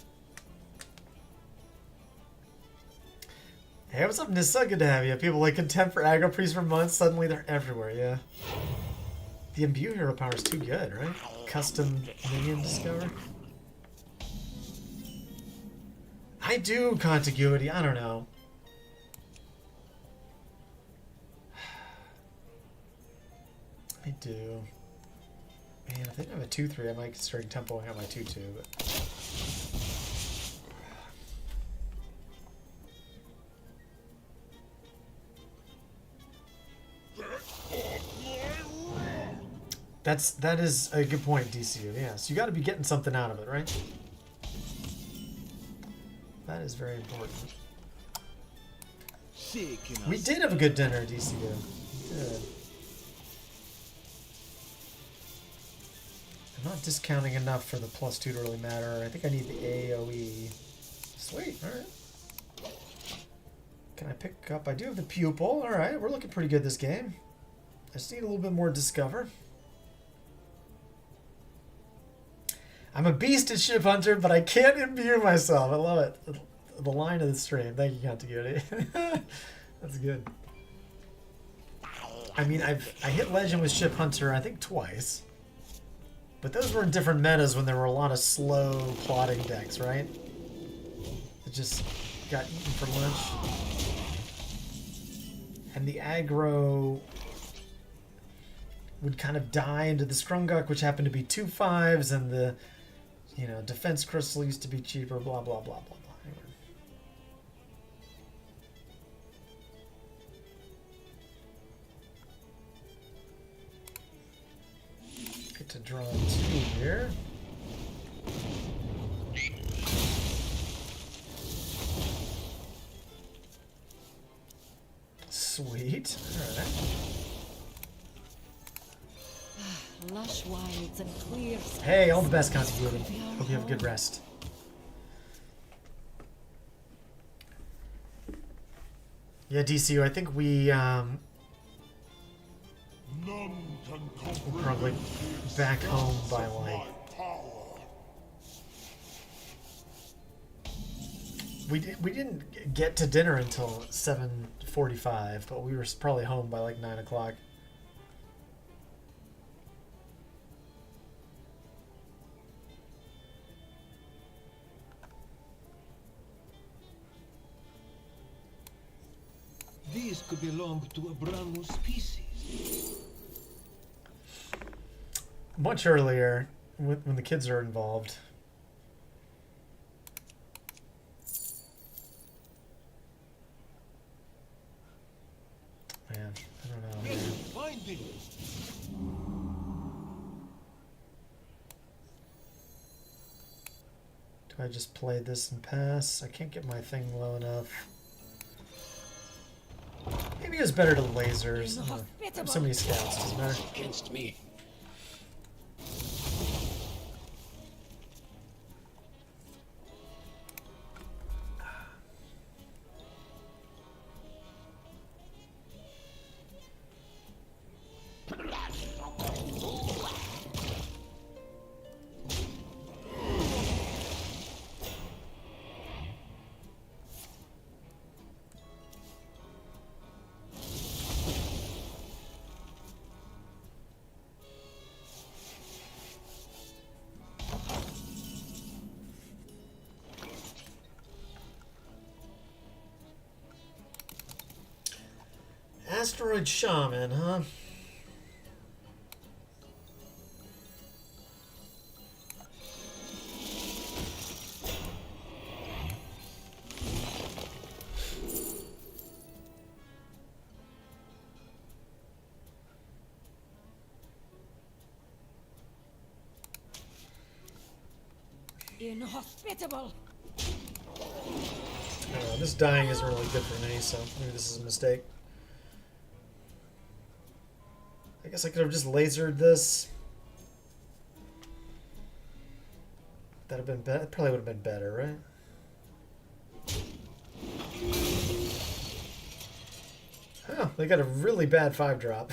Hey, what's up, Nissa? Good to have you. People like Contempt for Aggro Priest for months, suddenly they're everywhere, yeah. The Imbue hero power is too good, right? Custom minion discover. I do contiguity, I don't know. I do. Man, if they didn't have a 2-3, I might start tempoing out my 2-2, but... That is a good point, DCU. Yeah, so you got to be getting something out of it, right? That is very important. We did have a good dinner, DCU. We did. I'm not discounting enough for the +2 to really matter. I think I need the AoE. Sweet, alright. Can I pick up? I do have the Pupil. Alright, we're looking pretty good this game. I just need a little bit more Discover. I'm a beast at Ship Hunter, but I can't imbue myself. I love it. The line of the stream. Thank you, Contiguity. That's good. I mean, I hit Legend with Ship Hunter, I think twice. But those were in different metas when there were a lot of slow plotting decks, right? It just got eaten for lunch. And the aggro would kind of die into the Skrunguk, which happened to be 2 5s, and the, you know, defense crystal used to be cheaper, blah, blah, blah, blah, blah. Anyway. Get to draw 2 here. Sweet. Alright. Lush wilds and clear skies. Hey, all the best, Continuity. Hope you have a good rest. Yeah, DCU, I think we, None can we're probably back home by, like, my power. we didn't get to dinner until 7:45, but we were probably home by, like, 9 o'clock. These could belong to a brand new species. Much earlier, when the kids are involved. Man, I don't know. Get Man. finding. Do I just play this and pass? I can't get my thing low enough. Maybe it's better to lasers. I don't know. So many scouts, doesn't matter. Against me. Asteroid Shaman, huh? Inhospitable. This dying isn't really good for me, so maybe this is a mistake. I guess I could have just lasered this. That'd have been better. Probably would have been better, right? Oh, they got a really bad 5-drop.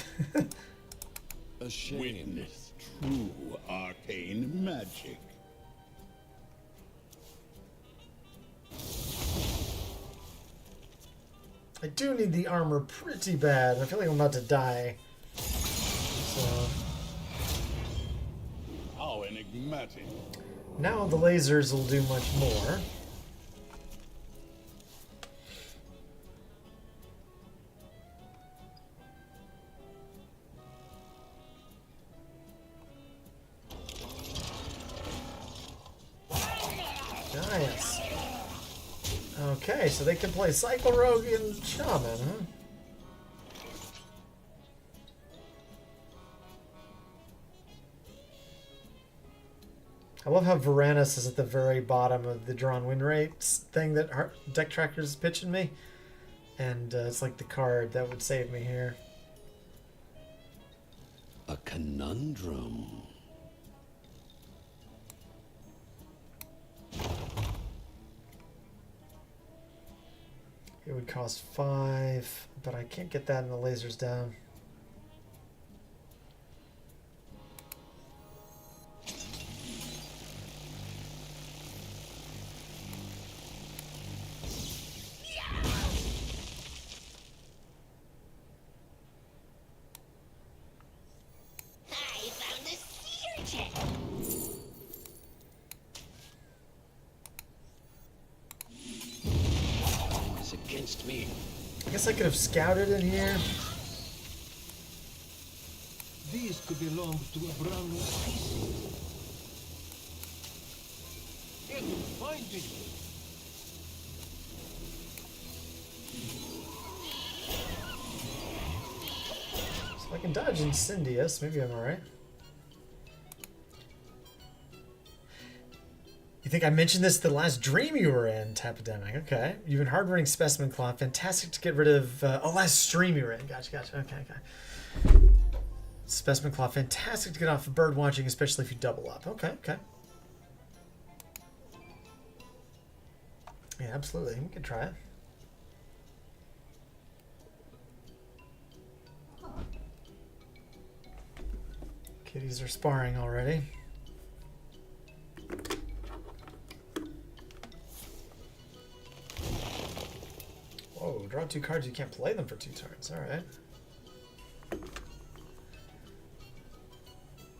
A shame. Witness true arcane magic. I do need the armor pretty bad. I feel like I'm about to die. So How enigmatic. now the lasers will do much more. Nice. Okay, so they can play Cycle Rogue and Shaman, huh? I love how Varanus is at the very bottom of the drawn win rates thing that Deck Tracker's pitching me. And it's like the card that would save me here. A conundrum. It would cost 5, but I can't get that in the lasers down. I found a sea urchin. It's against me. I guess I could have scouted in here. These could belong to a brand new species. Get finding. So I can dodge Incendius. Maybe I'm alright. You think I mentioned this the last dream you were in, Tapidemic. Okay. You've been hard-running Specimen Claw. Fantastic to get rid of... last stream you were in. Gotcha. Okay. Specimen Claw. Fantastic to get off of bird watching, especially if you double up. Okay. Yeah, absolutely. We can try it. Kitties are sparring already. Whoa, draw 2 cards, you can't play them for 2 turns. Alright.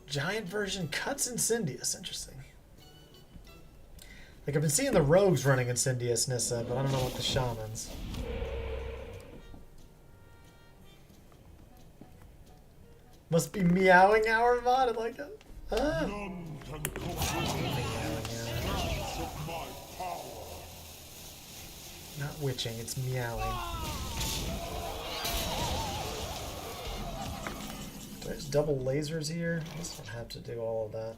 Giant version cuts Incendious. Interesting. Like, I've been seeing the rogues running Incendious, Nissa, but I don't know what the shamans. Must be meowing hour mod. I like it. Ah. None can comprehend the depths of my power. Not witching, it's meowing. There's double lasers here. I guess I don't have to do all of that.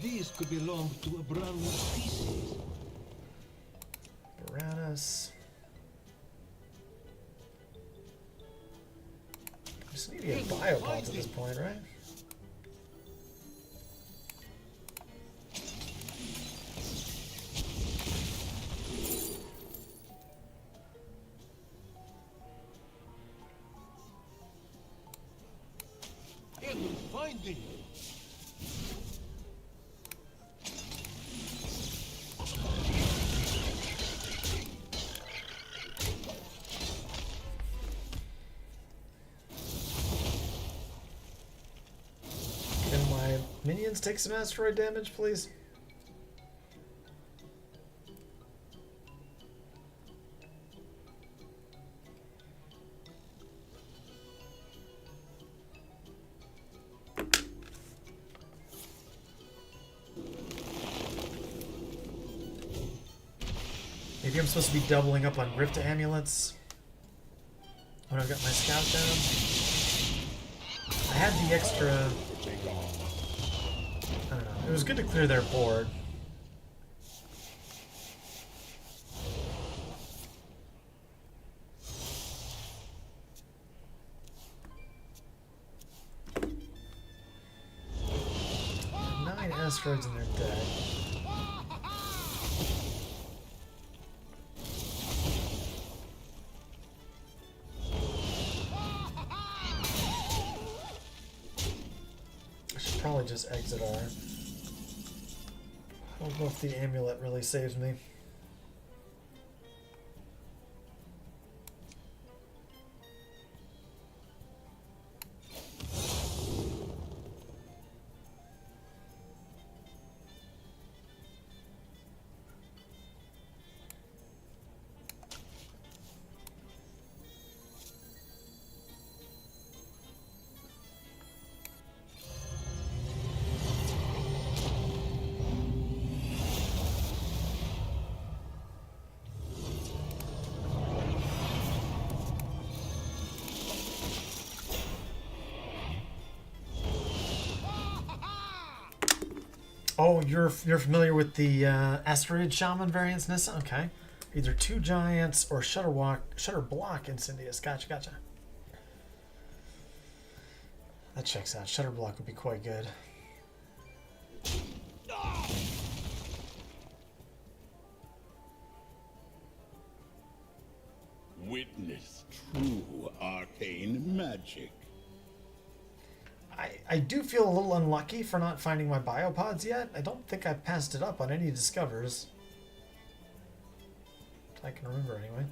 These could belong to a brand new species. Baranus. I just need to get biopods at this point, right? It will find thee. Can my minions take some asteroid damage, please? Maybe I'm supposed to be doubling up on Rift Amulets when I've got my scout down. I had the extra... I don't know. It was good to clear their board. Nine asteroids and they're dead. Probably just exit R. I don't know if the amulet really saves me. Oh, you're familiar with the Asteroid Shaman variants, Nissa? Okay. Either 2 giants or Shutter Block Incendious. Gotcha. That checks out. Shutter Block would be quite good. Witness true arcane magic. I do feel a little unlucky for not finding my biopods yet. I don't think I've passed it up on any discovers. I can remember anyway.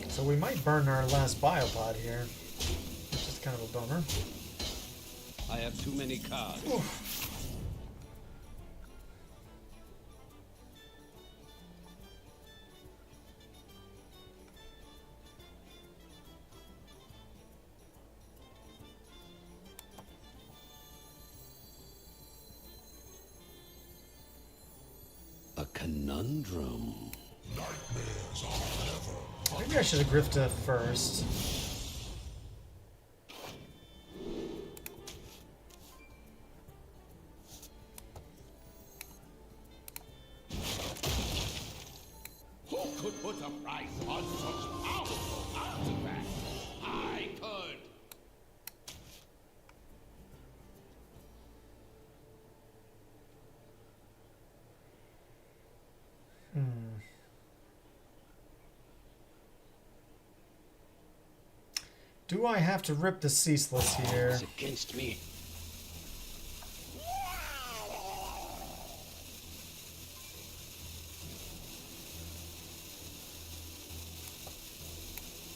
So we might burn our last biopod here, which is kind of a bummer. I have too many cards. A conundrum. Maybe I should have Grifta first. Who could put a price on such powerful artifacts? I could. Do I have to rip the Ceaseless here? It's against me.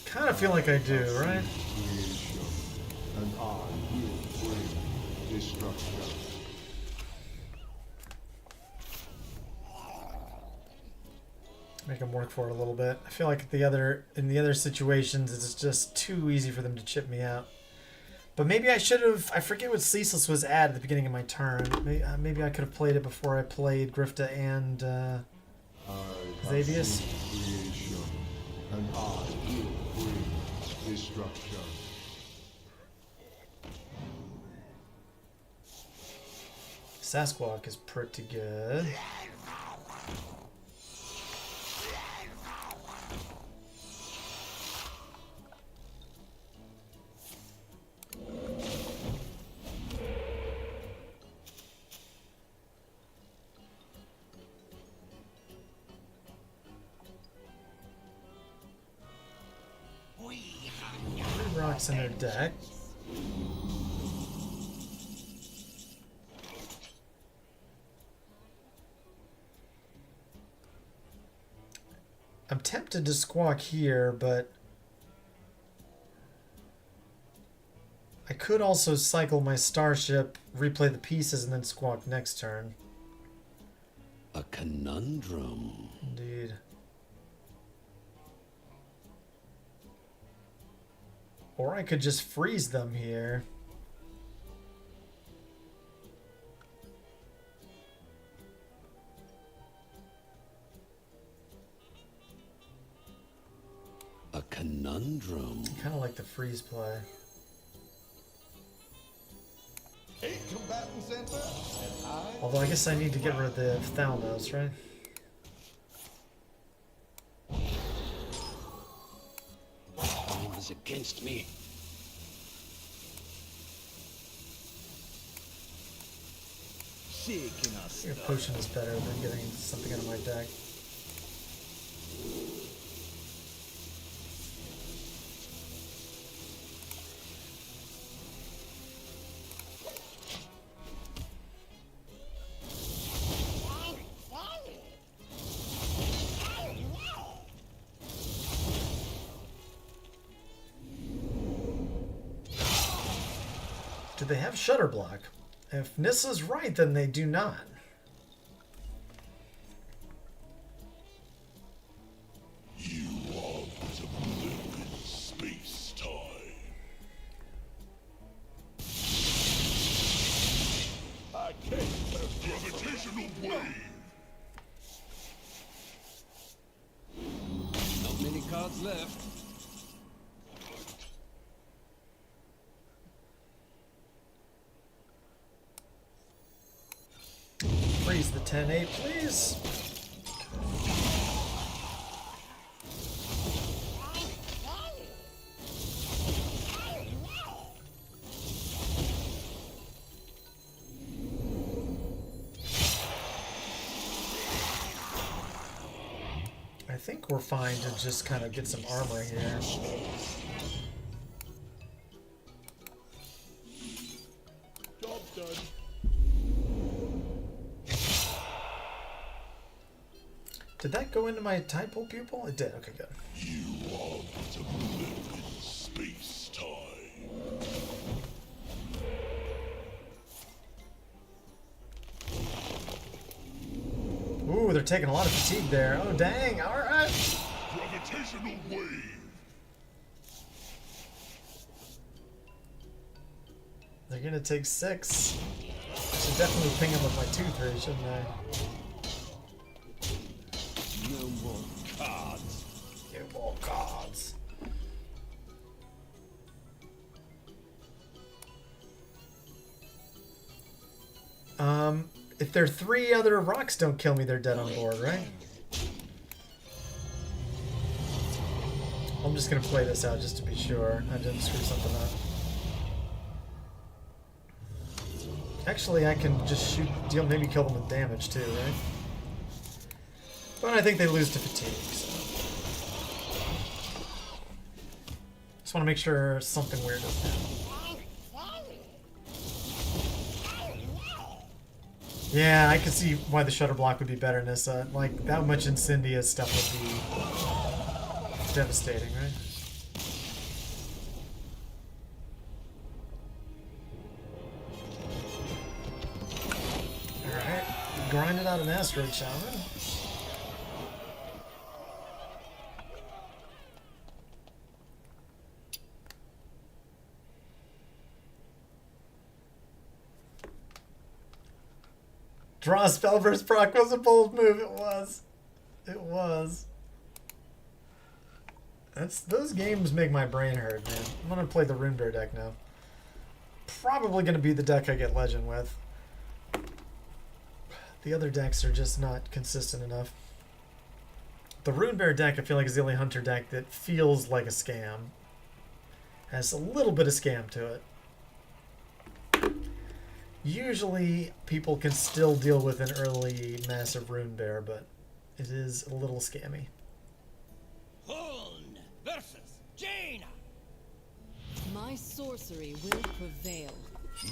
Kind of feel like I do, right? Creation, and I will bring destruction. Make them work for it a little bit. I feel like in the other situations, it's just too easy for them to chip me out. But maybe I should have. I forget what Ceaseless was at the beginning of my turn. Maybe I could have played it before I played Grifta and Xavius. Creation, and I will bring destruction. Sasquatch is pretty good. Three rocks in their deck. I'm tempted to squawk here, but I could also cycle my starship, replay the pieces, and then squawk next turn. A conundrum. Indeed. Or I could just freeze them here. A conundrum. Kind of like the freeze play. 8 combatants enter, and I Although I guess I need to get rid of the Thalmos, right? All is against me. I think a potion is better than getting something out of my deck. Do they have Shutter Block? If Nissa's right, then they do not. You are but a blip in space-time. I can't. Gravitational wave. Not many cards left. Freeze the 10-8, please. I think we're fine to just kind of get some armor here. Job done. Did that go into my Tidal Pupil? It did. Okay, good. You are but a blip in space-time. taking a lot of fatigue there. Oh, dang. All right. Gravitational wave. They're going to take 6. I should definitely ping them with my 2-3, shouldn't I? No more cards. No more cards. If there are 3 other rocks don't kill me, they're dead on board, right? I'm just gonna play this out just to be sure I didn't screw something up. Actually, I can just shoot, maybe kill them with damage too, right? But I think they lose to fatigue, so. Just want to make sure something weird doesn't happen. Yeah, I can see why the shutter block would be better in this. Like, that much Incendia stuff would be devastating, right? Alright, grinded out an Asteroid Shaman. Draw a spell versus proc was a bold move. It was. It was. Those games make my brain hurt, man. I'm gonna play the Runebear deck now. Probably gonna be the deck I get Legend with. The other decks are just not consistent enough. The Runebear deck I feel like is the only Hunter deck that feels like a scam. Has a little bit of scam to it. Usually, people can still deal with an early massive Runebear, but it is a little scammy. Huln versus Jaina. My sorcery will prevail.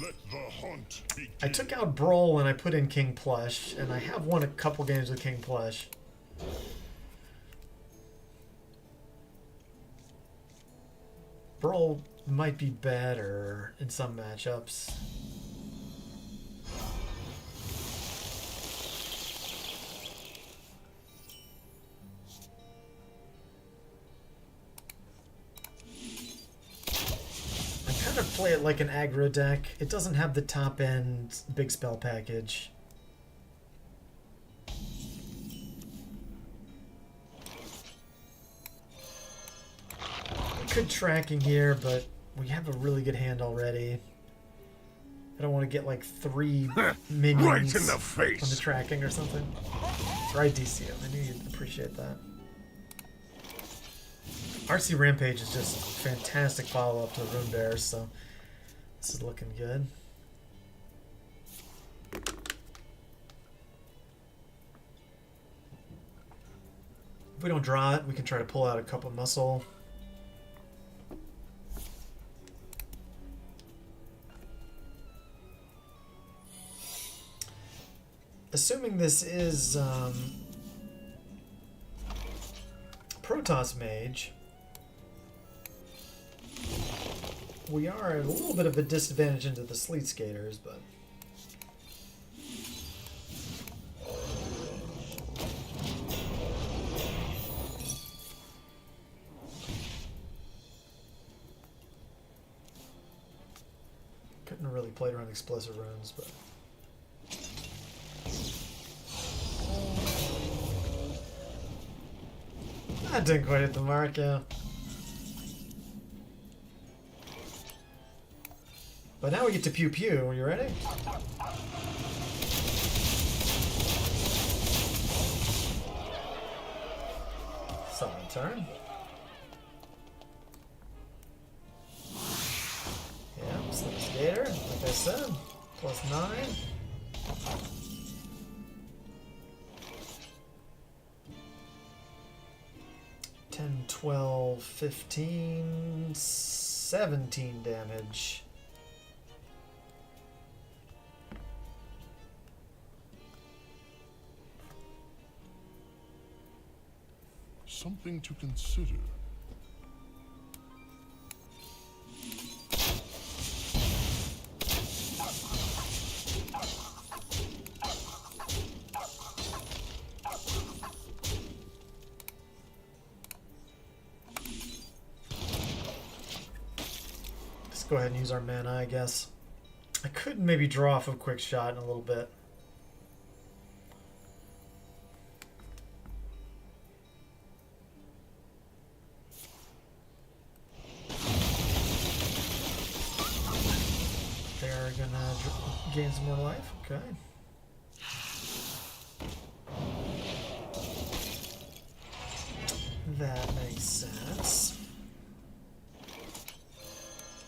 Let the hunt begin. I took out Brawl and I put in King Plush, and I have won a couple games with King Plush. Brawl might be better in some matchups. I play it like an aggro deck. It doesn't have the top end big spell package. I could tracking here, but we have a really good hand already. I don't want to get like 3 minions Right in the face. on the tracking or something. Right, DCO. I knew you'd appreciate that. RC Rampage is just a fantastic follow-up to the Runebears, so this is looking good. If we don't draw it, we can try to pull out a couple muscle. Assuming this is Protoss Mage, we are at a little bit of a disadvantage into the Sleet Skaters, but couldn't really play around Explosive Runes, but that didn't quite hit the mark, yeah. But now we get to Pew Pew. Are you ready? Summon turn. Yeah, Slip Skater, like I said. +9. Ten, 12, 15, 17 damage. Something to consider. go ahead and use our mana, I guess. I could maybe draw off a quick shot in a little bit. They're gonna gain some more life. Okay. That makes sense.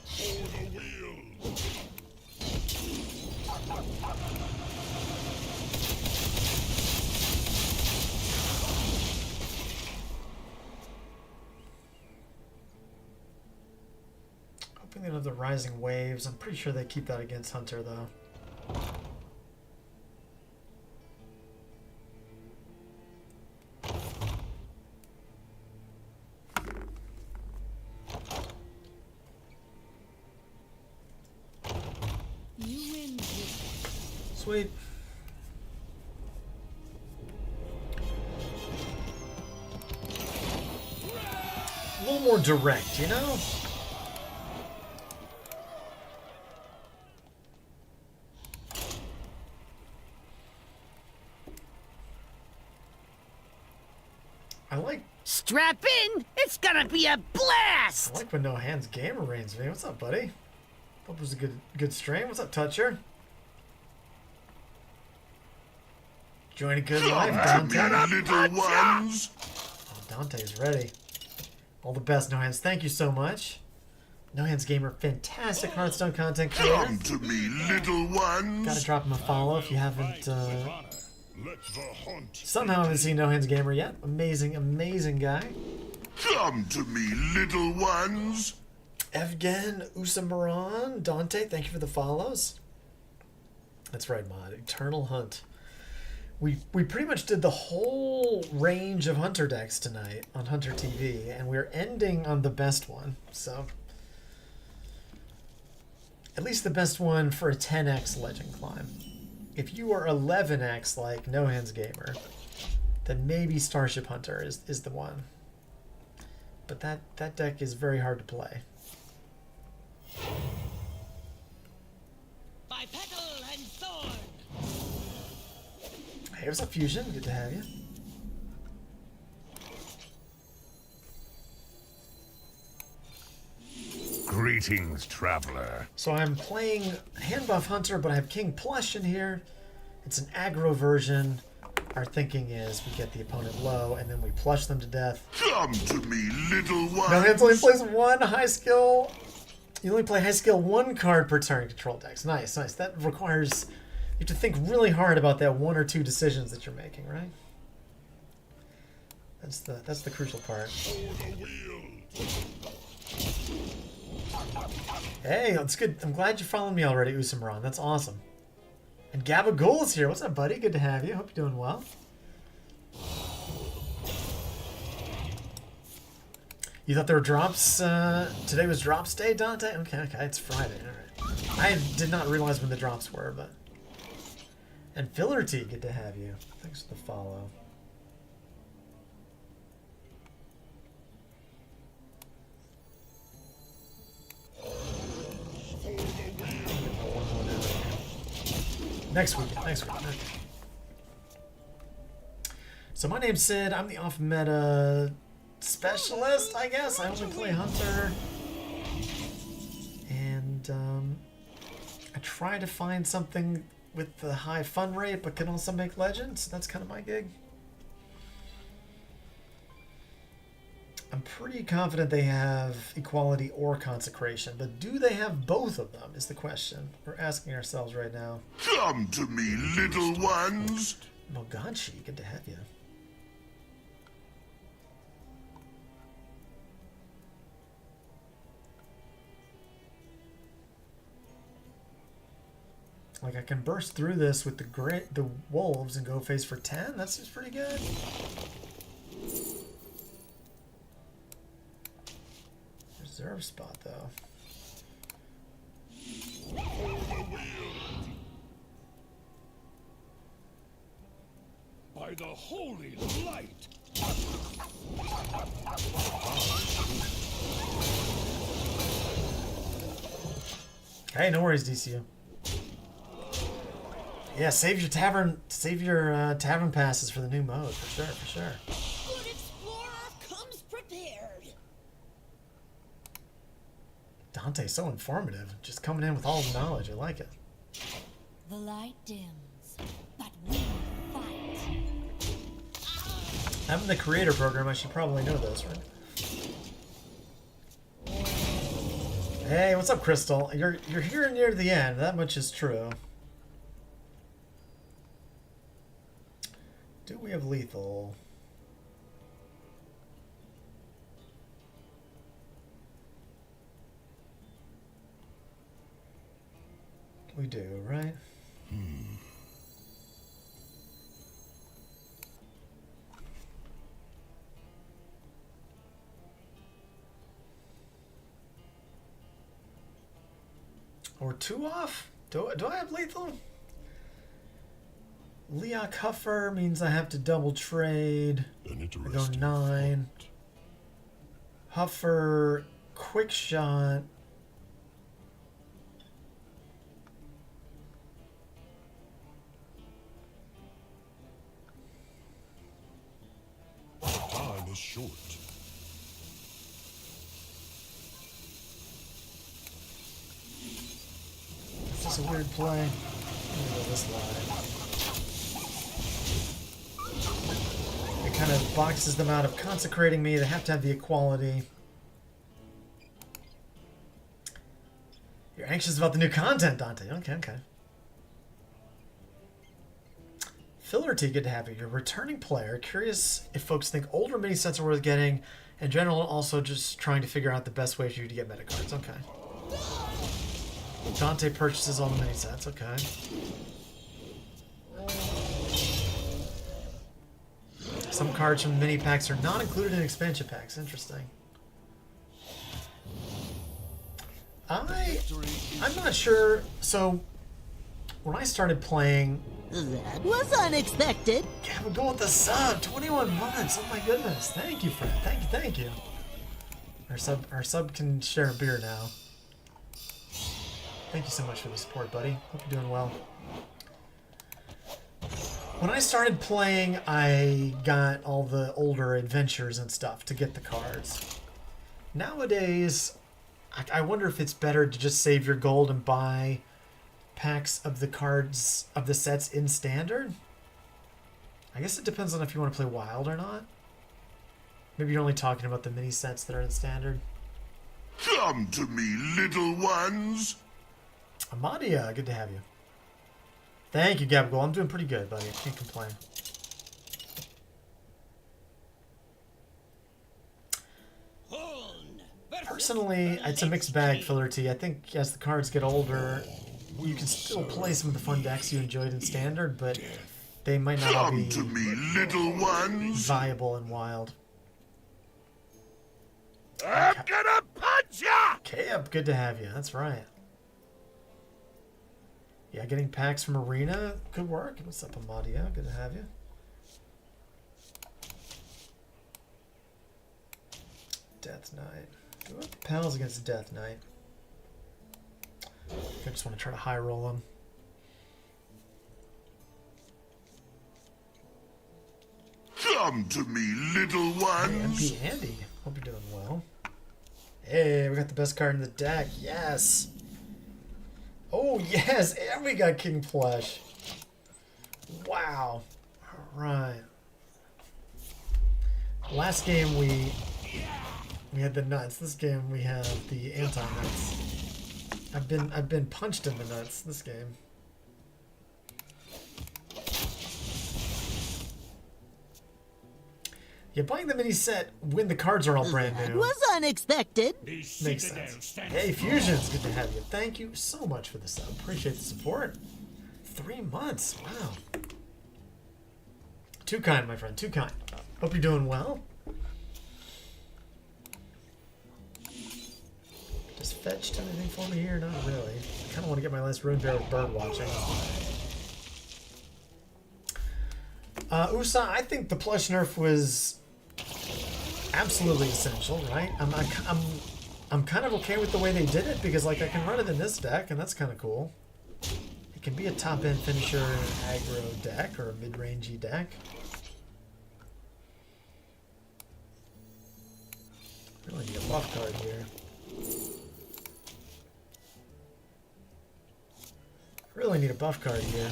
For the wheel. Hoping they don't have the rising waves. I'm pretty sure they keep that against Hunter, though. You win this. Sweet. A little more direct, you know? I like Strap in! It's gonna be a blast! I like when No Hands Gamer reigns me. What's up, buddy? Hope it was a good stream. What's up, Toucher? Join a good life, Dante. Little ones. Oh, Dante's ready. All the best, No Hands. Thank you so much. No Hands Gamer, fantastic Hearthstone content creator. Come to me, little ones. Gotta drop him a follow if you haven't Let the hunt. somehow haven't seen No Hands Gamer yet. Amazing, amazing guy. Come to me, little ones. Evgen Usamaran, Dante, thank you for the follows. That's right, Mod. Eternal Hunt. We pretty much did the whole range of Hunter decks tonight on Hunter TV, and we're ending on the best one. So, at least the best one for a 10x Legend Climb. If you are 11x like No Hands Gamer, then maybe Starship Hunter is the one. But that deck is very hard to play. By petal and sword! Hey, what's up, Fusion? Good to have you. Greetings, traveler. So I'm playing Hand Buff Hunter, but I have King Plush in here. It's an aggro version. Our thinking is we get the opponent low, and then we plush them to death. Come to me, little ones. No Hands only plays one high skill. You only play high skill one card per turn control decks. Nice, nice. That requires you have to think really hard about that one or two decisions that you're making, right? That's the crucial part. Hey, that's good. I'm glad you followed me already, Usamaran. That's awesome. And Gabagool is here. What's up, buddy? Good to have you. Hope you're doing well. You thought there were drops? Today was drops day, Dante? Okay, it's Friday. All right. I did not realize when the drops were, but... And Fillerty, good to have you. Thanks for the follow. Next week. Okay. So my name's Sid. I'm the off-meta specialist, I guess. I only play Hunter. And I try to find something with the high fun rate, but can also make legends. That's kind of my gig. I'm pretty confident they have equality or consecration, but do they have both of them is the question we're asking ourselves right now. Come to me, little ones. Moganshi, good to have you. Like, I can burst through this with the wolves and go face for 10. That seems pretty good. Reserve spot, though. By the holy light. Hey, no worries, DCU. Yeah, save your tavern passes for the new mode, for sure, for sure. Good explorer comes prepared. Dante's so informative, just coming in with all the knowledge. I like it. The light dims, but we fight. Having the creator program, I should probably know this, right? Hey, what's up, Crystal? You're here near the end. That much is true. Do we have lethal? We do, right? Or 2 off? Do I have lethal? Leok Huffer means I have to double trade. I go 9. Huffer, quick shot. Time is short. This is a weird play. Let me go this line. It kind of boxes them out of consecrating me. They have to have the equality. You're anxious about the new content, Dante. Okay, okay. Fillerty, good to have you. You're a returning player. Curious if folks think older mini sets are worth getting. In general, also just trying to figure out the best way for you to get meta cards. Okay. Dante purchases all the mini sets. Okay. Some cards from mini packs are not included in expansion packs. Interesting. I'm not sure. So when I started playing, that was unexpected. yeah, we'll go with the sub. 21 months. Oh my goodness. Thank you, Fred. Thank you. Our sub can share a beer now. Thank you so much for the support, buddy. Hope you're doing well. When I started playing, I got all the older adventures and stuff to get the cards. Nowadays, I wonder if it's better to just save your gold and buy packs of the cards of the sets in standard. I guess it depends on if you want to play wild or not. Maybe you're only talking about the mini sets that are in standard. Come to me, little ones. Amadia, good to have you. Thank you, Gabagool. I'm doing pretty good, buddy. I can't complain. Personally, it's a mixed bag, Fillerty. I think as the cards get older, you can still play some of the fun decks you enjoyed in standard, but they might not all be Come to me, little ones. viable and wild. I'm gonna punch ya! Caleb, good to have you. That's right. Yeah, getting packs from Arena could work. What's up, Amadia? Good to have you. Death Knight. Do what pals against Death Knight? I just want to try to high roll him. Come to me, little ones. MP Andy. Hope you're doing well. Hey, we got the best card in the deck. Yes. Oh, yes. And we got King Plush. Wow. All right. Last game we had the nuts. This game we have the anti-nuts. I've been punched in the nuts this game. Yeah, buying the mini set when the cards are all brand That new. was unexpected. Makes sense. Hey, Fusions, good to have you. Thank you so much for the sub. Appreciate the support. 3 months. Wow. Too kind, my friend. Too kind. Hope you're doing well. Just fetched anything for me here? Not really. I kind of want to get my last Rune Bear with bird watching. Usa, I think the plush nerf was absolutely essential, right? I'm kind of okay with the way they did it because like I can run it in this deck and that's kind of cool. It can be a top-end finisher aggro deck or a mid-rangey deck. Really need a buff card here. Really need a buff card here.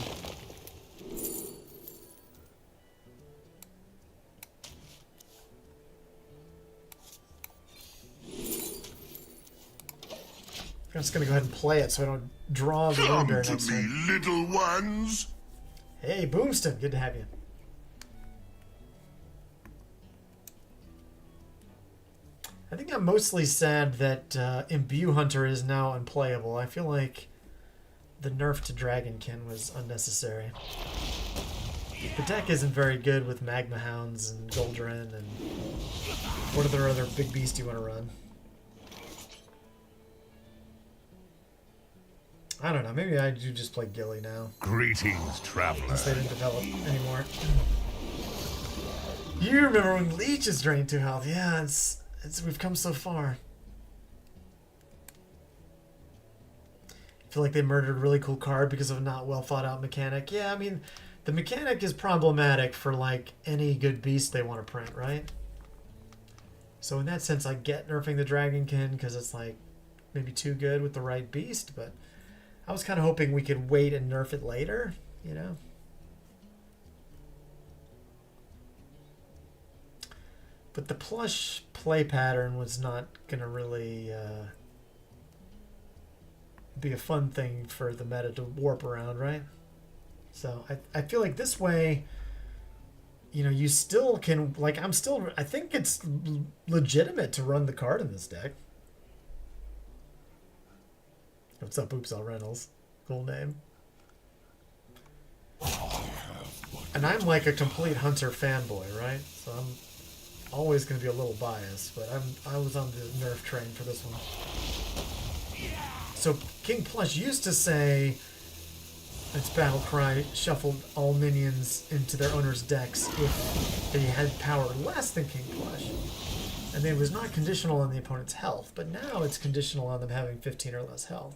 I'm just gonna go ahead and play it so I don't draw the Come Runebear to next me, turn. little ones. Hey, Boomston, good to have you. I think I'm mostly sad that Imbue Hunter is now unplayable. I feel like the nerf to Dragonkin was unnecessary. The deck isn't very good with Magma Hounds and Goldren and what other big beast you want to run? I don't know, maybe I do just play Gilly now. Greetings, traveler. Since they didn't develop anymore. You remember when Leeches drained 2 health? Yeah, it's we've come so far. I feel like they murdered a really cool card because of a not well thought out mechanic. Yeah, I mean, the mechanic is problematic for like any good beast they want to print, right? So in that sense, I get nerfing the Dragonkin because it's like maybe too good with the right beast, but I was kind of hoping we could wait and nerf it later, you know? But the plush play pattern was not going to really be a fun thing for the meta to warp around, right? So I feel like this way, you know, you still can, like, I think it's legitimate to run the card in this deck. What's up, Oops All Reynolds? Cool name. And I'm like a complete Hunter fanboy, right? So I'm always going to be a little biased, but I was on the nerf train for this one. So King Plush used to say its battle cry shuffled all minions into their owner's decks if they had power less than King Plush. And it was not conditional on the opponent's health, but now it's conditional on them having 15 or less health.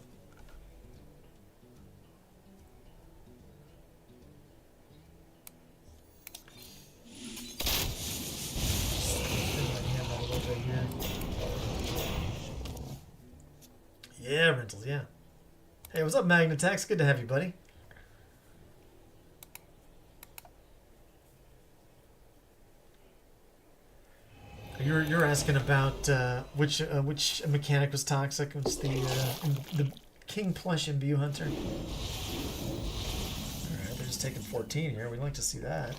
Yeah, Rentals, yeah. Hey, what's up, Magnitex? Good to have you, buddy. You're asking about which mechanic was toxic? It was the King Plush Imbue Hunter. All right, they're just taking 14 here. We'd like to see that.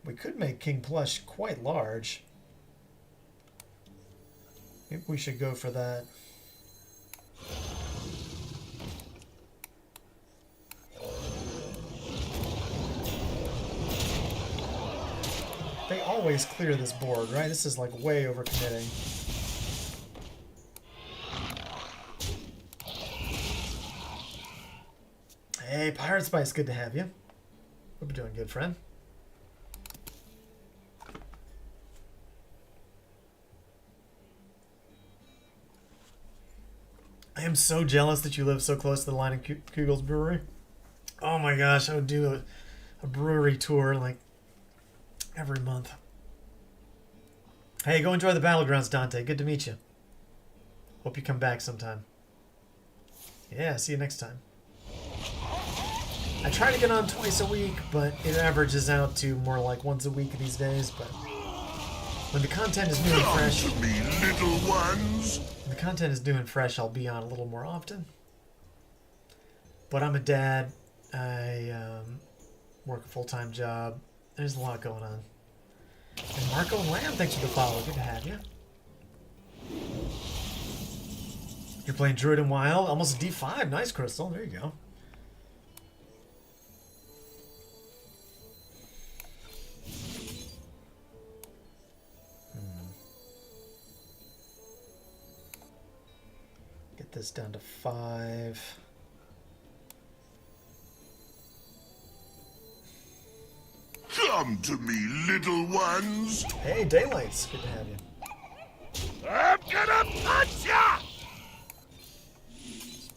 We could make King Plush quite large. Maybe we should go for that. They always clear this board, right? This is like way overcommitting. Hey, Pirate Spice, good to have you. Hope you're doing good, friend. I am so jealous that you live so close to the line of Kugel's Brewery. Oh my gosh, I would do a brewery tour like every month. Hey, go enjoy the Battlegrounds, Dante. Good to meet you. Hope you come back sometime. Yeah, see you next time. I try to get on twice a week, but it averages out to more like once a week these days, but when the content is new and fresh... Come to me, little ones. When the content is new and fresh, I'll be on a little more often. But I'm a dad. I work a full-time job. There's a lot going on. And Marco Lamb, thanks for the follow. Good to have you. You're playing Druid and Wild. Almost a D5. Nice, Crystal. There you go. Get this down to 5. Come to me, little ones. Hey, Daylights. Good to have you. I'm gonna punch ya!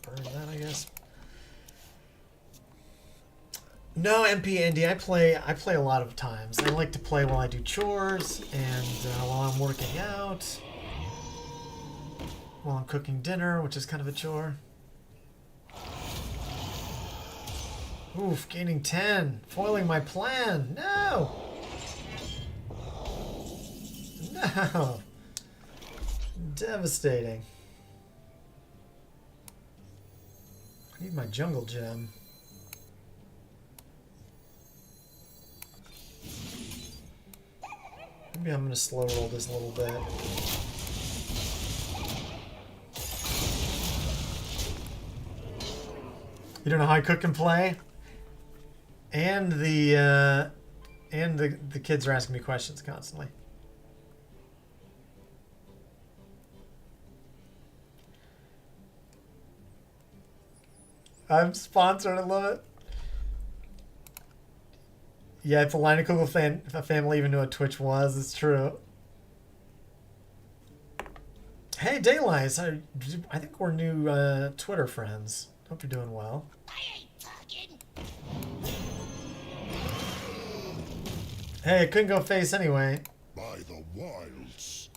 Burn that, I guess. No, MP Indy. I play a lot of times. I like to play while I do chores and while I'm working out, while I'm cooking dinner, which is kind of a chore. Oof, gaining 10, foiling my plan. No, no, devastating. I need my jungle gem. Maybe I'm gonna slow roll this a little bit. You don't know how I cook and play? And the kids are asking me questions constantly. I'm sponsored, I love it. Yeah, if the Leinenkugel family even knew what Twitch was, it's true. Hey, Daylights, I think we're new Twitter friends. Hope you're doing well. I ain't talking. Hey, I couldn't go face anyway. By the wilds.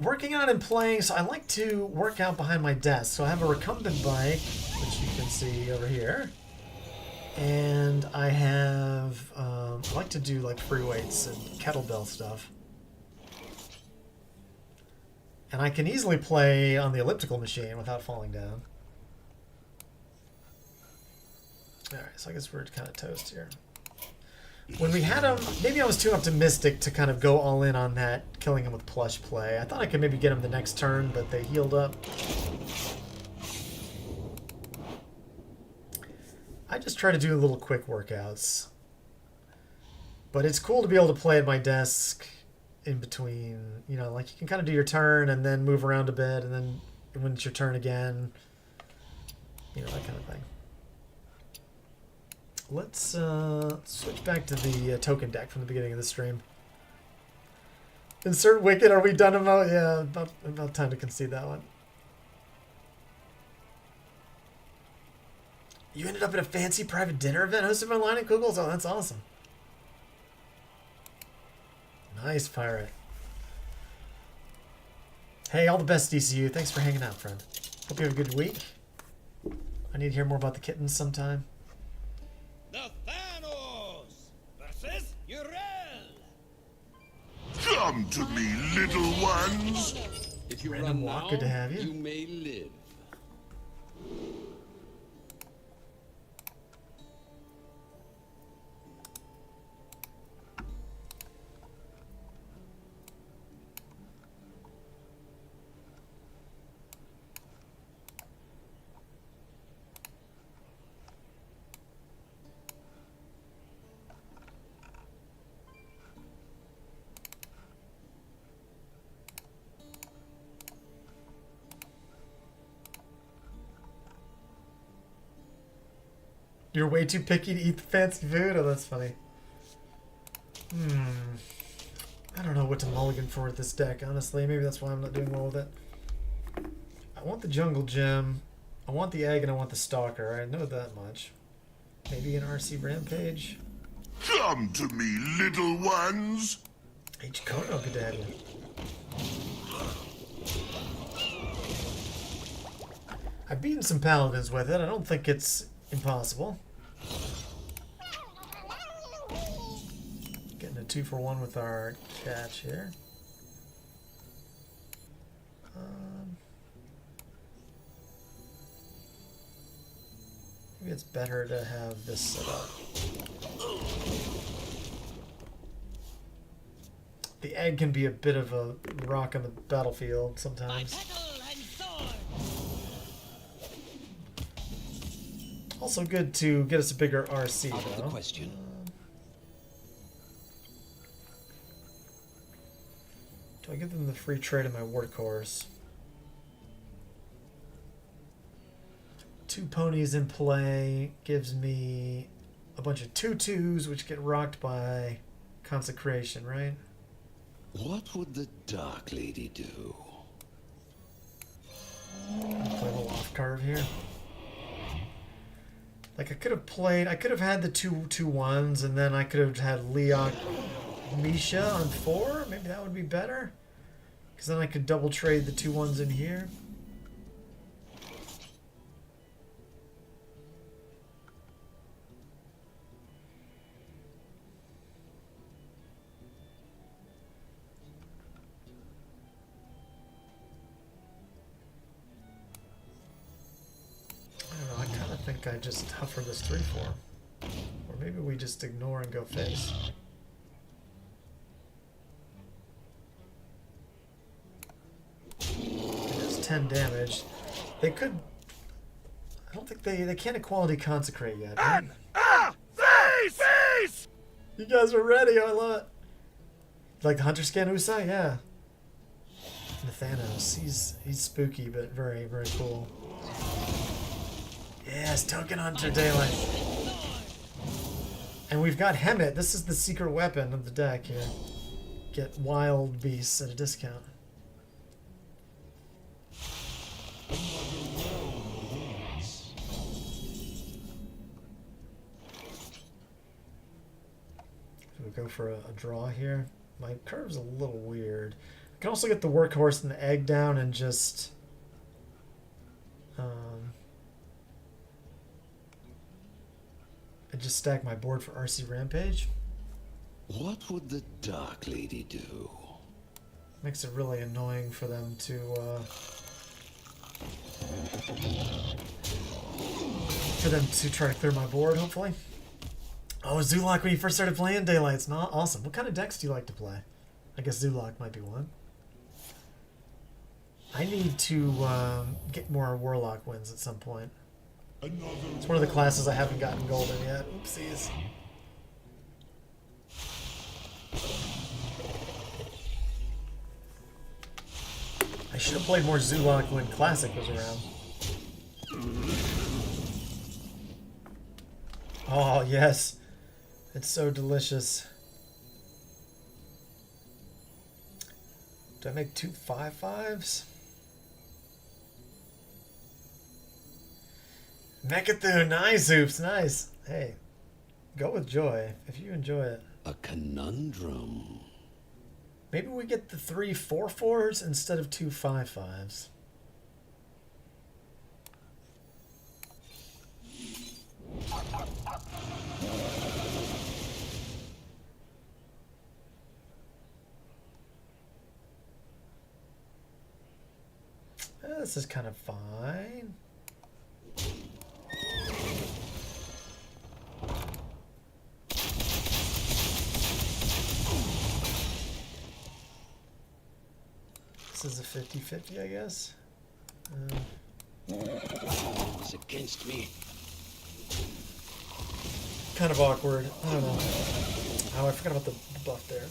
Working on and playing, so I like to work out behind my desk. So I have a recumbent bike, which you can see over here. And I have, I like to do like free weights and kettlebell stuff. And I can easily play on the elliptical machine without falling down. Alright, so I guess we're kind of toast here. When we had him, maybe I was too optimistic to kind of go all in on that killing him with plush play. I thought I could maybe get him the next turn, but they healed up. I just try to do little quick workouts. But it's cool to be able to play at my desk in between. You know, like you can kind of do your turn and then move around a bit, and then when it's your turn again, you know, that kind of thing. Let's switch back to the token deck from the beginning of the stream. Insert Wicked, are we done emote? Yeah, about time to concede that one. You ended up at a fancy private dinner event hosted by Leinenkugels? Oh, that's awesome. Nice, Pirate. Hey, all the best, DCU. Thanks for hanging out, friend. Hope you have a good week. I need to hear more about the kittens sometime. The Thanos versus Uriel. Come to me, little ones. If you Random run walk, now, good to have you. you may live. You're way too picky to eat the fancy food? Oh, that's funny. I don't know what to mulligan for with this deck, honestly. Maybe that's why I'm not doing well with it. I want the jungle gem, I want the egg, and I want the stalker. I know that much. Maybe an RC rampage. Come to me, little ones. H. Kono, good to have you. I've beaten some paladins with it. I don't think it's impossible. Getting a 2-for-1 with our catch here. Maybe it's better to have this set up. The egg can be a bit of a rock on the battlefield sometimes. Also good to get us a bigger RC, Out of the though. question. Do I give them the free trade of my workhorse? 2 ponies in play gives me a bunch of 2/2s, which get rocked by consecration, right? What would the Dark Lady do? Play a little off carve here. Like I could have had the two ones, and then I could have had Leok Misha on 4. Maybe that would be better. Because then I could double trade the 2 ones in here. I think I just hover this 3-4. Or maybe we just ignore and go face. It is 10 damage. They could... I don't think they can't equality consecrate yet, right? Face! Face! You guys are ready, I love it. Like the Hunter Scan Usai? Yeah. Nathanos. He's spooky, but very, very cool. Yes, Token Hunter Daylight. And we've got Hemet. This is the secret weapon of the deck here. Get wild beasts at a discount. So we go for a draw here. My curve's a little weird. I can also get the workhorse and the egg down and just... I just stack my board for RC Rampage. What would the Dark Lady do? Makes it really annoying for them to try to clear my board, hopefully. Oh, Zulak when you first started playing Daylight's not awesome. What kind of decks do you like to play? I guess Zulak might be one. I need to get more Warlock wins at some point. It's one of the classes I haven't gotten golden yet. Oopsies. I should have played more Zulak when Classic was around. Oh, yes. It's so delicious. Do I make 2 5/5s? Mechithune, nice, Oops, nice. Hey, go with joy if you enjoy it. A conundrum. Maybe we get the 3 4/4s instead of 2 5/5s. This is kind of fine. This is a 50-50, I guess. It's against me. Kind of awkward. I don't know. Oh, I forgot about the buff there.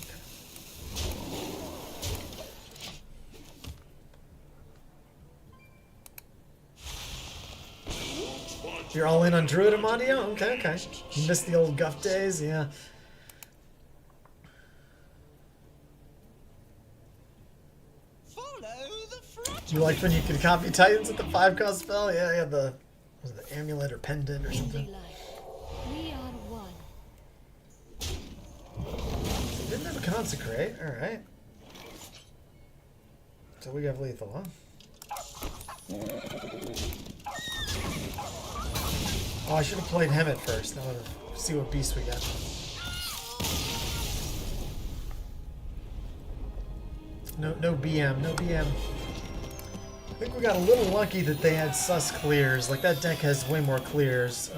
You're all in on Druid Amadio? Okay, okay. You missed the old Guff days, yeah. You like when you could copy Titans with the 5-cost spell? Yeah, yeah, was it the amulet or pendant or something? We are one. Didn't have a consecrate, alright. So we have lethal, huh? Oh, I should have played Hemet first. Now let's see what beast we got. No BM, no BM. I think we got a little lucky that they had sus clears. Like, that deck has way more clears.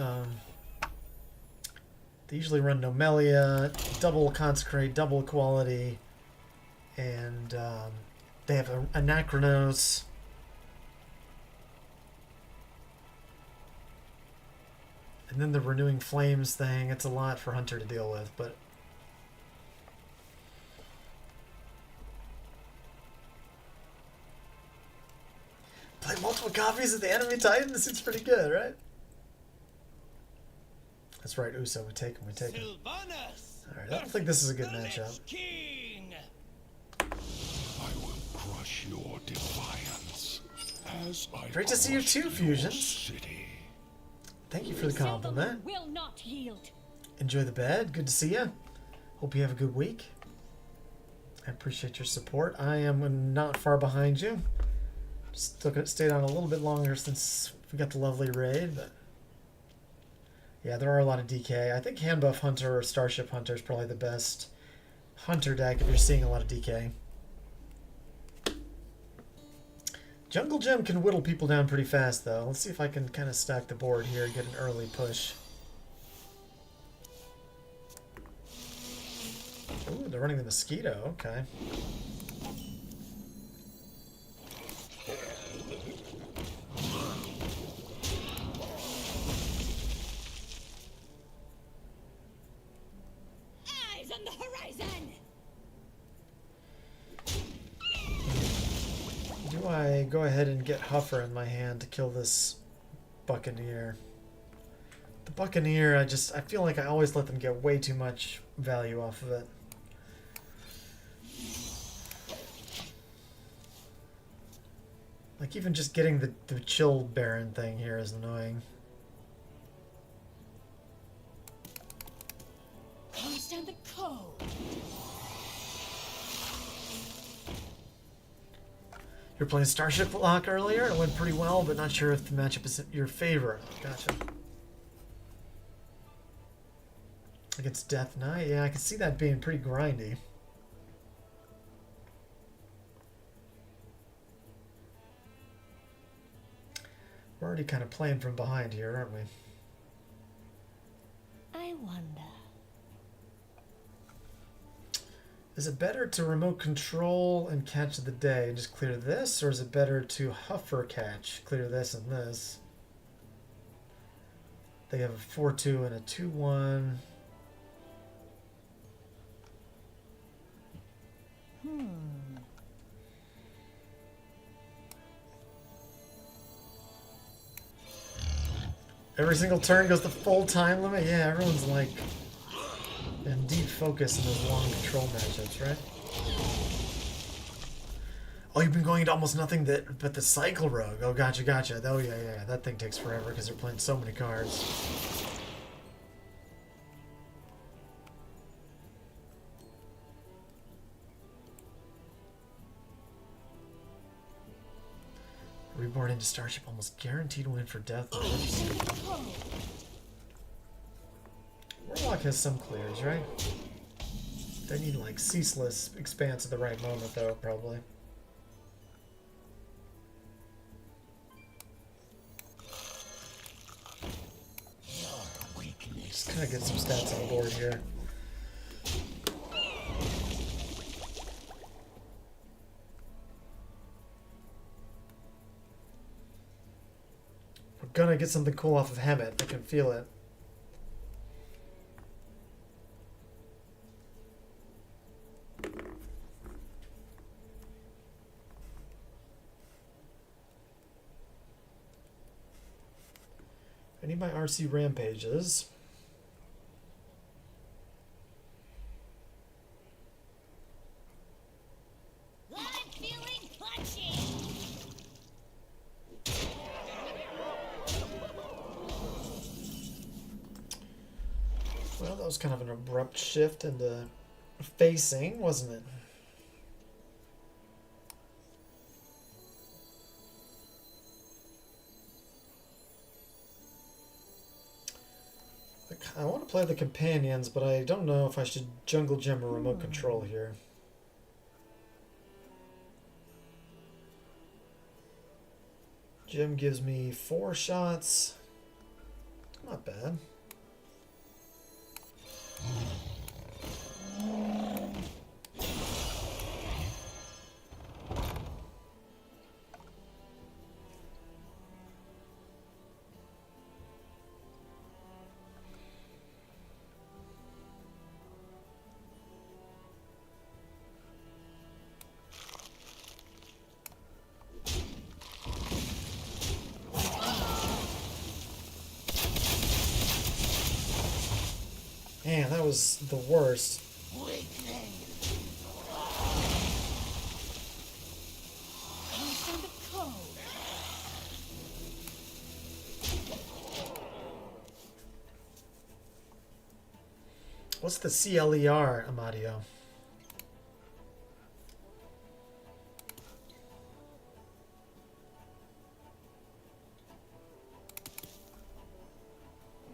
They usually run Nomelia, double Consecrate, double Equality, and they have Anachronos. And then the Renewing Flames thing. It's a lot for Hunter to deal with, but... Play multiple copies of the enemy Titan? This seems pretty good, right? That's right, Uso. We take him, we take him. Sylvanas! Alright, I don't think this is a good matchup. King. I will crush your defiance. As I Great to see you too, Fusions. city. Thank you for the compliment. Will not yield. Enjoy the bed. Good to see you. Hope you have a good week. I appreciate your support. I am not far behind you. Stayed on a little bit longer since we got the lovely raid, but yeah, there are a lot of DK. I think Hand Buff Hunter or Starship Hunter is probably the best Hunter deck if you're seeing a lot of DK. Jungle Gem can whittle people down pretty fast, though. Let's see if I can kind of stack the board here and get an early push. Ooh, they're running the Mosquito. Okay. Eyes on the horizon! Do I go ahead and get Huffer in my hand to kill this Buccaneer? The Buccaneer, I feel like I always let them get way too much value off of it. Like, even just getting the Chill Baron thing here is annoying. Stand the code. You were playing Starship Lock earlier. It went pretty well, but not sure if the matchup is in your favor. Gotcha. Against Death Knight? Yeah, I can see that being pretty grindy. We're already kind of playing from behind here, aren't we? I wonder. Is it better to remote control and catch the day and just clear this? Or is it better to Huffer catch, clear this and this? They have a 4-2 and a 2-1. Every single turn goes the full time limit? Yeah, everyone's like in deep focus in those long control matchups, right? Oh, you've been going into almost nothing but the Cycle Rogue. Oh, gotcha. Oh, yeah. That thing takes forever because they're playing so many cards. Reborn into Starship, almost guaranteed win for Death Knight. Warlock has some clears, right? They need like Ceaseless Expanse at the right moment, though, probably. Just kind of get some stats on board here. We're gonna get something cool off of Hemet. I can feel it. I need my RC Rampages. I'm feeling punchy. Well, that was kind of an abrupt shift into facing, wasn't it? I want to play the companions, but I don't know if I should jungle gem or remote control here. Gem gives me 4 shots. Not bad. Man, that was the worst. What's the CLER, Amadio?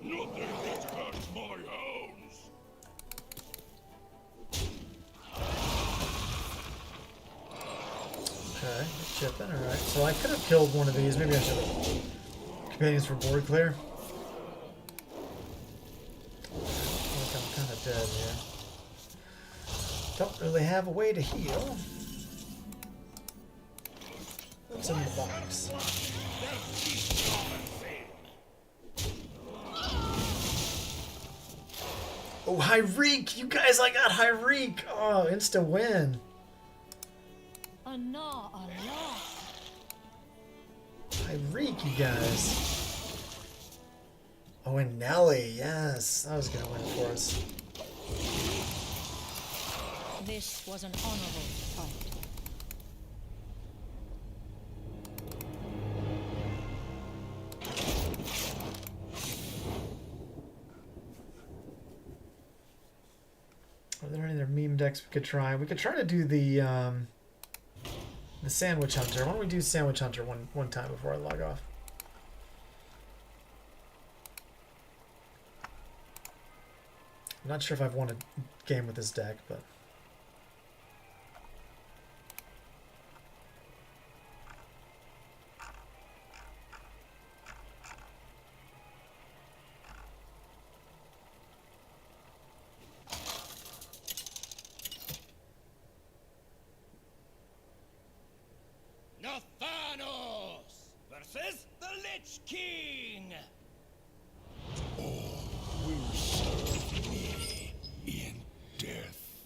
Nothing gets past my hounds. Okay, chipping, alright. So I could have killed one of these. Maybe I should have. Companions for board clear. Look, I'm kind of dead here. Don't really have a way to heal. What's in the box? Oh, Hyreek! You guys, I got Hyreek! Oh, insta win. Hyreek, you guys. Oh, and Nelly, yes. That was gonna win for us. This was an honorable fight. Are there any other meme decks we could try? We could try to do the Sandwich Hunter. Why don't we do Sandwich Hunter one time before I log off? I'm not sure if I've won a game with this deck, but... Nathanos versus the Lich King. Will serve me in death.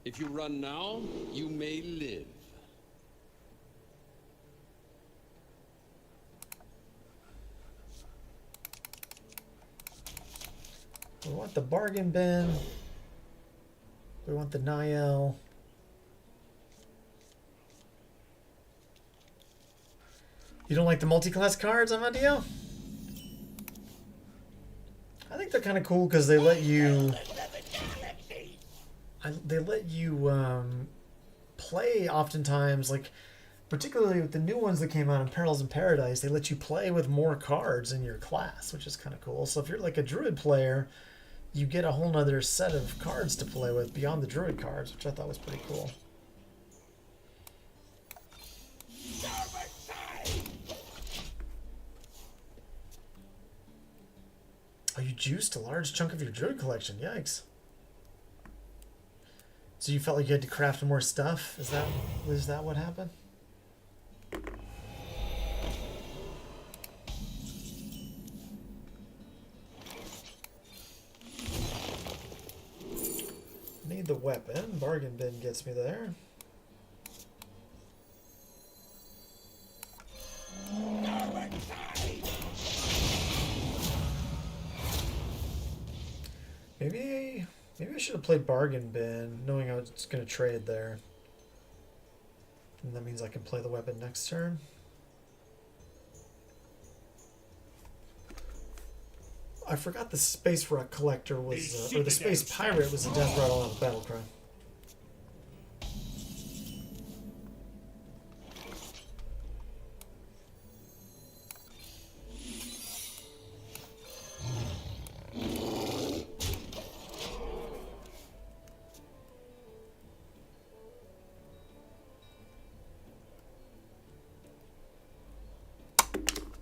If you run now, you may live. We want the bargain bin. We want the Niall. You don't like the multi-class cards, Amadio? I think they're kind of cool because they let you... they let you play oftentimes, like, particularly with the new ones that came out in Perils in Paradise, they let you play with more cards in your class, which is kind of cool. So if you're like a Druid player, you get a whole nother set of cards to play with beyond the Druid cards, which I thought was pretty cool. Oh, you juiced a large chunk of your Druid collection. Yikes. So you felt like you had to craft more stuff? Was that what happened? Need the weapon. Bargain bin gets me there. Maybe I should have played Bargain Bin, knowing I was going to trade there. And that means I can play the weapon next turn. I forgot the Space Rock Collector was, or the Space Pirate was a death rattle on the battle cry.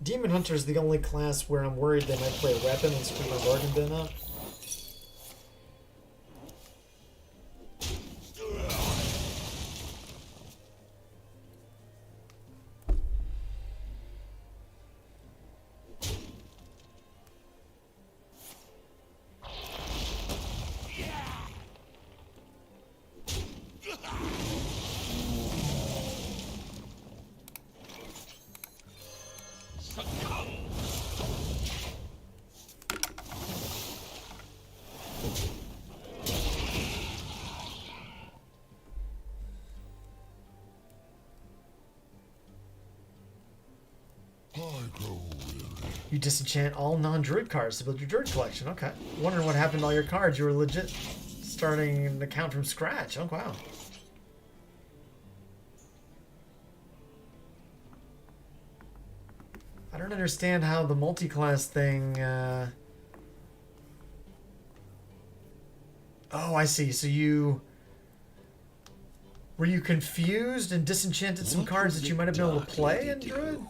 Demon Hunter is the only class where I'm worried they might play a weapon and screw my bargain bin up. You disenchant all non-druid cards to build your druid collection. Okay. Wondering what happened to all your cards. You were legit starting an account from scratch. Oh, wow. I don't understand how the multi-class thing... Oh, I see. So you... Were you confused and disenchanted some cards that you might have been able to play in Druid?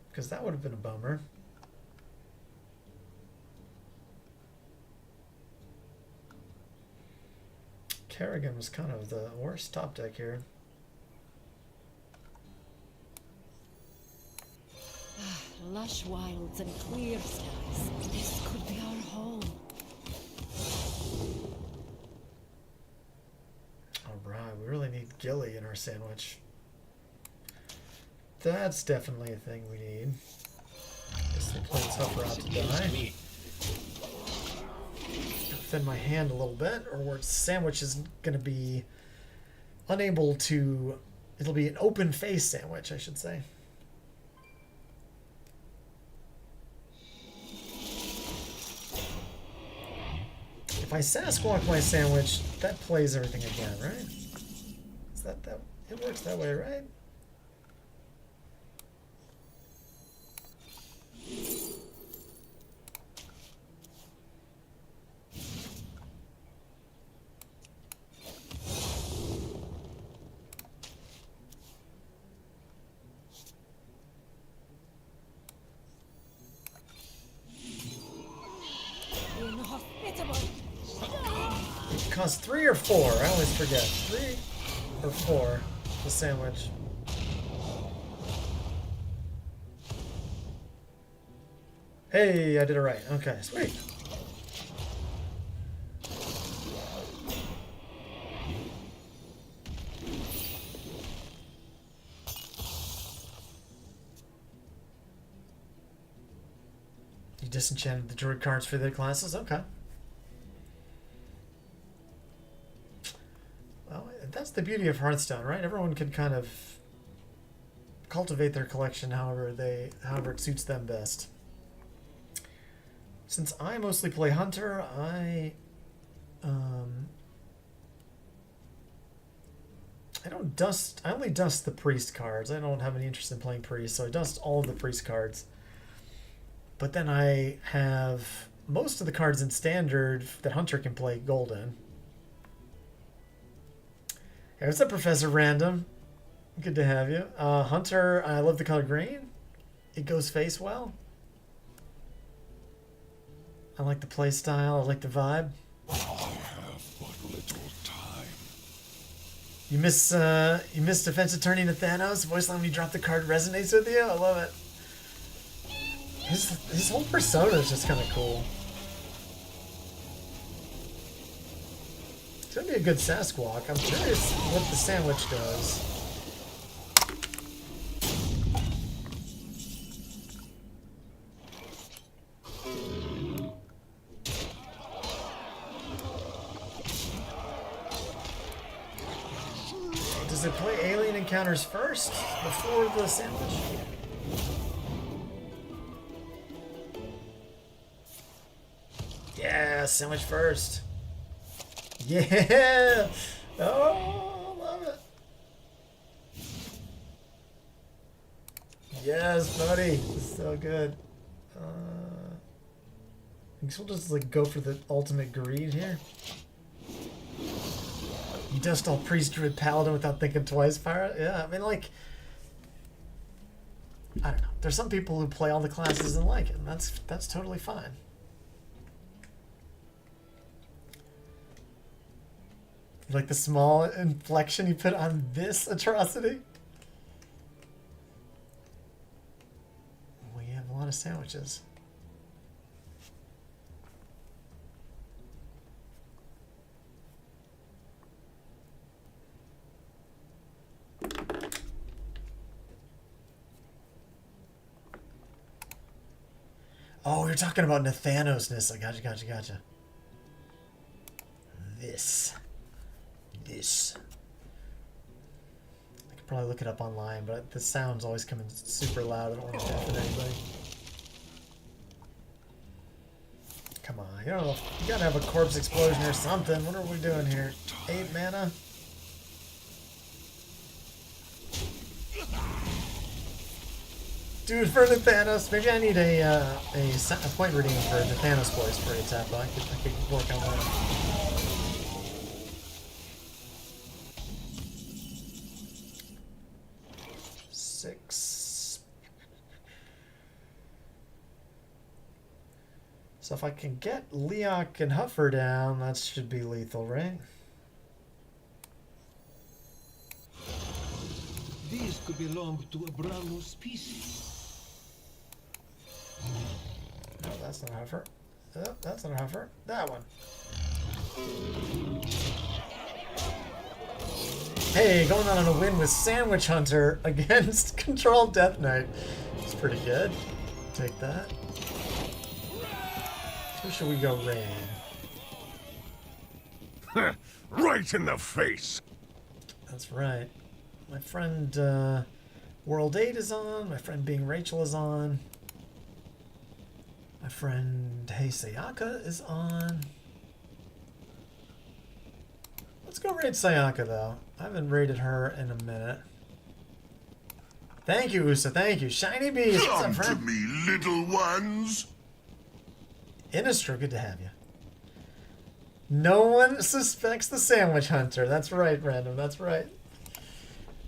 Because that would have been a bummer. Kerrigan was kind of the worst top deck here. Lush wilds and clear skies. This could be our home. Alright, we really need Gilly in our sandwich. That's definitely a thing we need. Guess they play tougher out to die. Defend my hand a little bit, or sandwich is going to be unable to... It'll be an open face sandwich, I should say. If I Sasquatch my sandwich, that plays everything again, right? Is that it works that way, right? Cost 3 or 4? I always forget. 3 or 4, the sandwich. Hey, I did it right. Okay, sweet. You disenchanted the druid cards for their classes? Okay. That's the beauty of Hearthstone, right? Everyone can kind of cultivate their collection however it suits them best. Since I mostly play Hunter, I only dust the priest cards. I don't have any interest in playing priest, so I dust all of the priest cards. But then I have most of the cards in standard that Hunter can play golden. Hey, what's up, Professor Random? Good to have you. Hunter, I love the color green. It goes face well. I like the play style. I like the vibe. I have but little time. You miss defensive turning to Thanos. Voice line when you drop the card resonates with you. I love it. His whole persona is just kind of cool. It's gonna be a good Sasquatch. I'm curious what the sandwich does. Does it play alien encounters first before the sandwich? Yeah, sandwich first. Yeah! Oh, love it. Yes, buddy. This is so good. I guess we'll just like go for the ultimate greed here. You dust all priest druid paladin without thinking twice, pirate? Yeah, I mean, like, I don't know. There's some people who play all the classes and like it, and that's totally fine. Like the small inflection you put on this atrocity? We have a lot of sandwiches. Oh, you're talking about Nathanosness. I gotcha. This. I could probably look it up online, but the sound's always coming super loud. I don't want to offend anybody. You know, you gotta have a corpse explosion or something. What are we doing here? 8 mana? Dude, for the Thanos, maybe I need a point reading for the Thanos voice for a tap. I could work on that. Six. So if I can get Leok and Huffer down, that should be lethal, right? These could belong to a brand new species. No, that's not a Huffer. Oh, that's not a Huffer. That one. Hey, going on a win with Sandwich Hunter against Control Death Knight. It's pretty good. Take that. Who should we go raid? Right in the face. That's right. My friend World 8 is on. My friend Being Rachel is on. My friend Hey Sayaka is on. Let's go raid Sayaka, though. I haven't raided her in a minute. Thank you, Usa. Thank you. Shiny Beast. What's up, Come to friend? me, little ones. Innistra, good to have you. No one suspects the Sandwich Hunter. That's right, Random. That's right.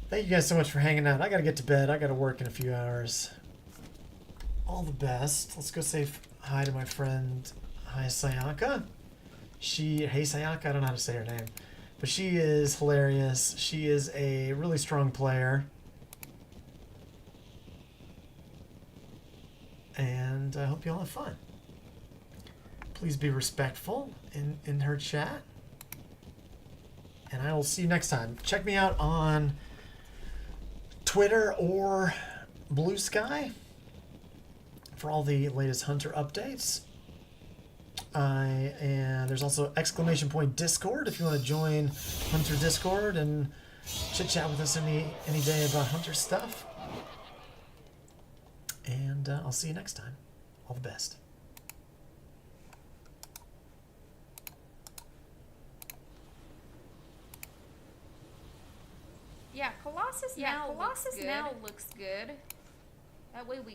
Thank you guys so much for hanging out. I gotta get to bed. I gotta work in a few hours. All the best. Let's go say hi to my friend Hi Sayaka. Hey Sayaka, I don't know how to say her name. But she is hilarious. She is a really strong player. And I hope you all have fun. Please be respectful in her chat. And I will see you next time. Check me out on Twitter or Blue Sky for all the latest Hunter updates. And there's also !Discord if you want to join Hunter Discord and chit chat with us any day about Hunter stuff. And I'll see you next time. All the best. Yeah, Colossus now looks good. That way we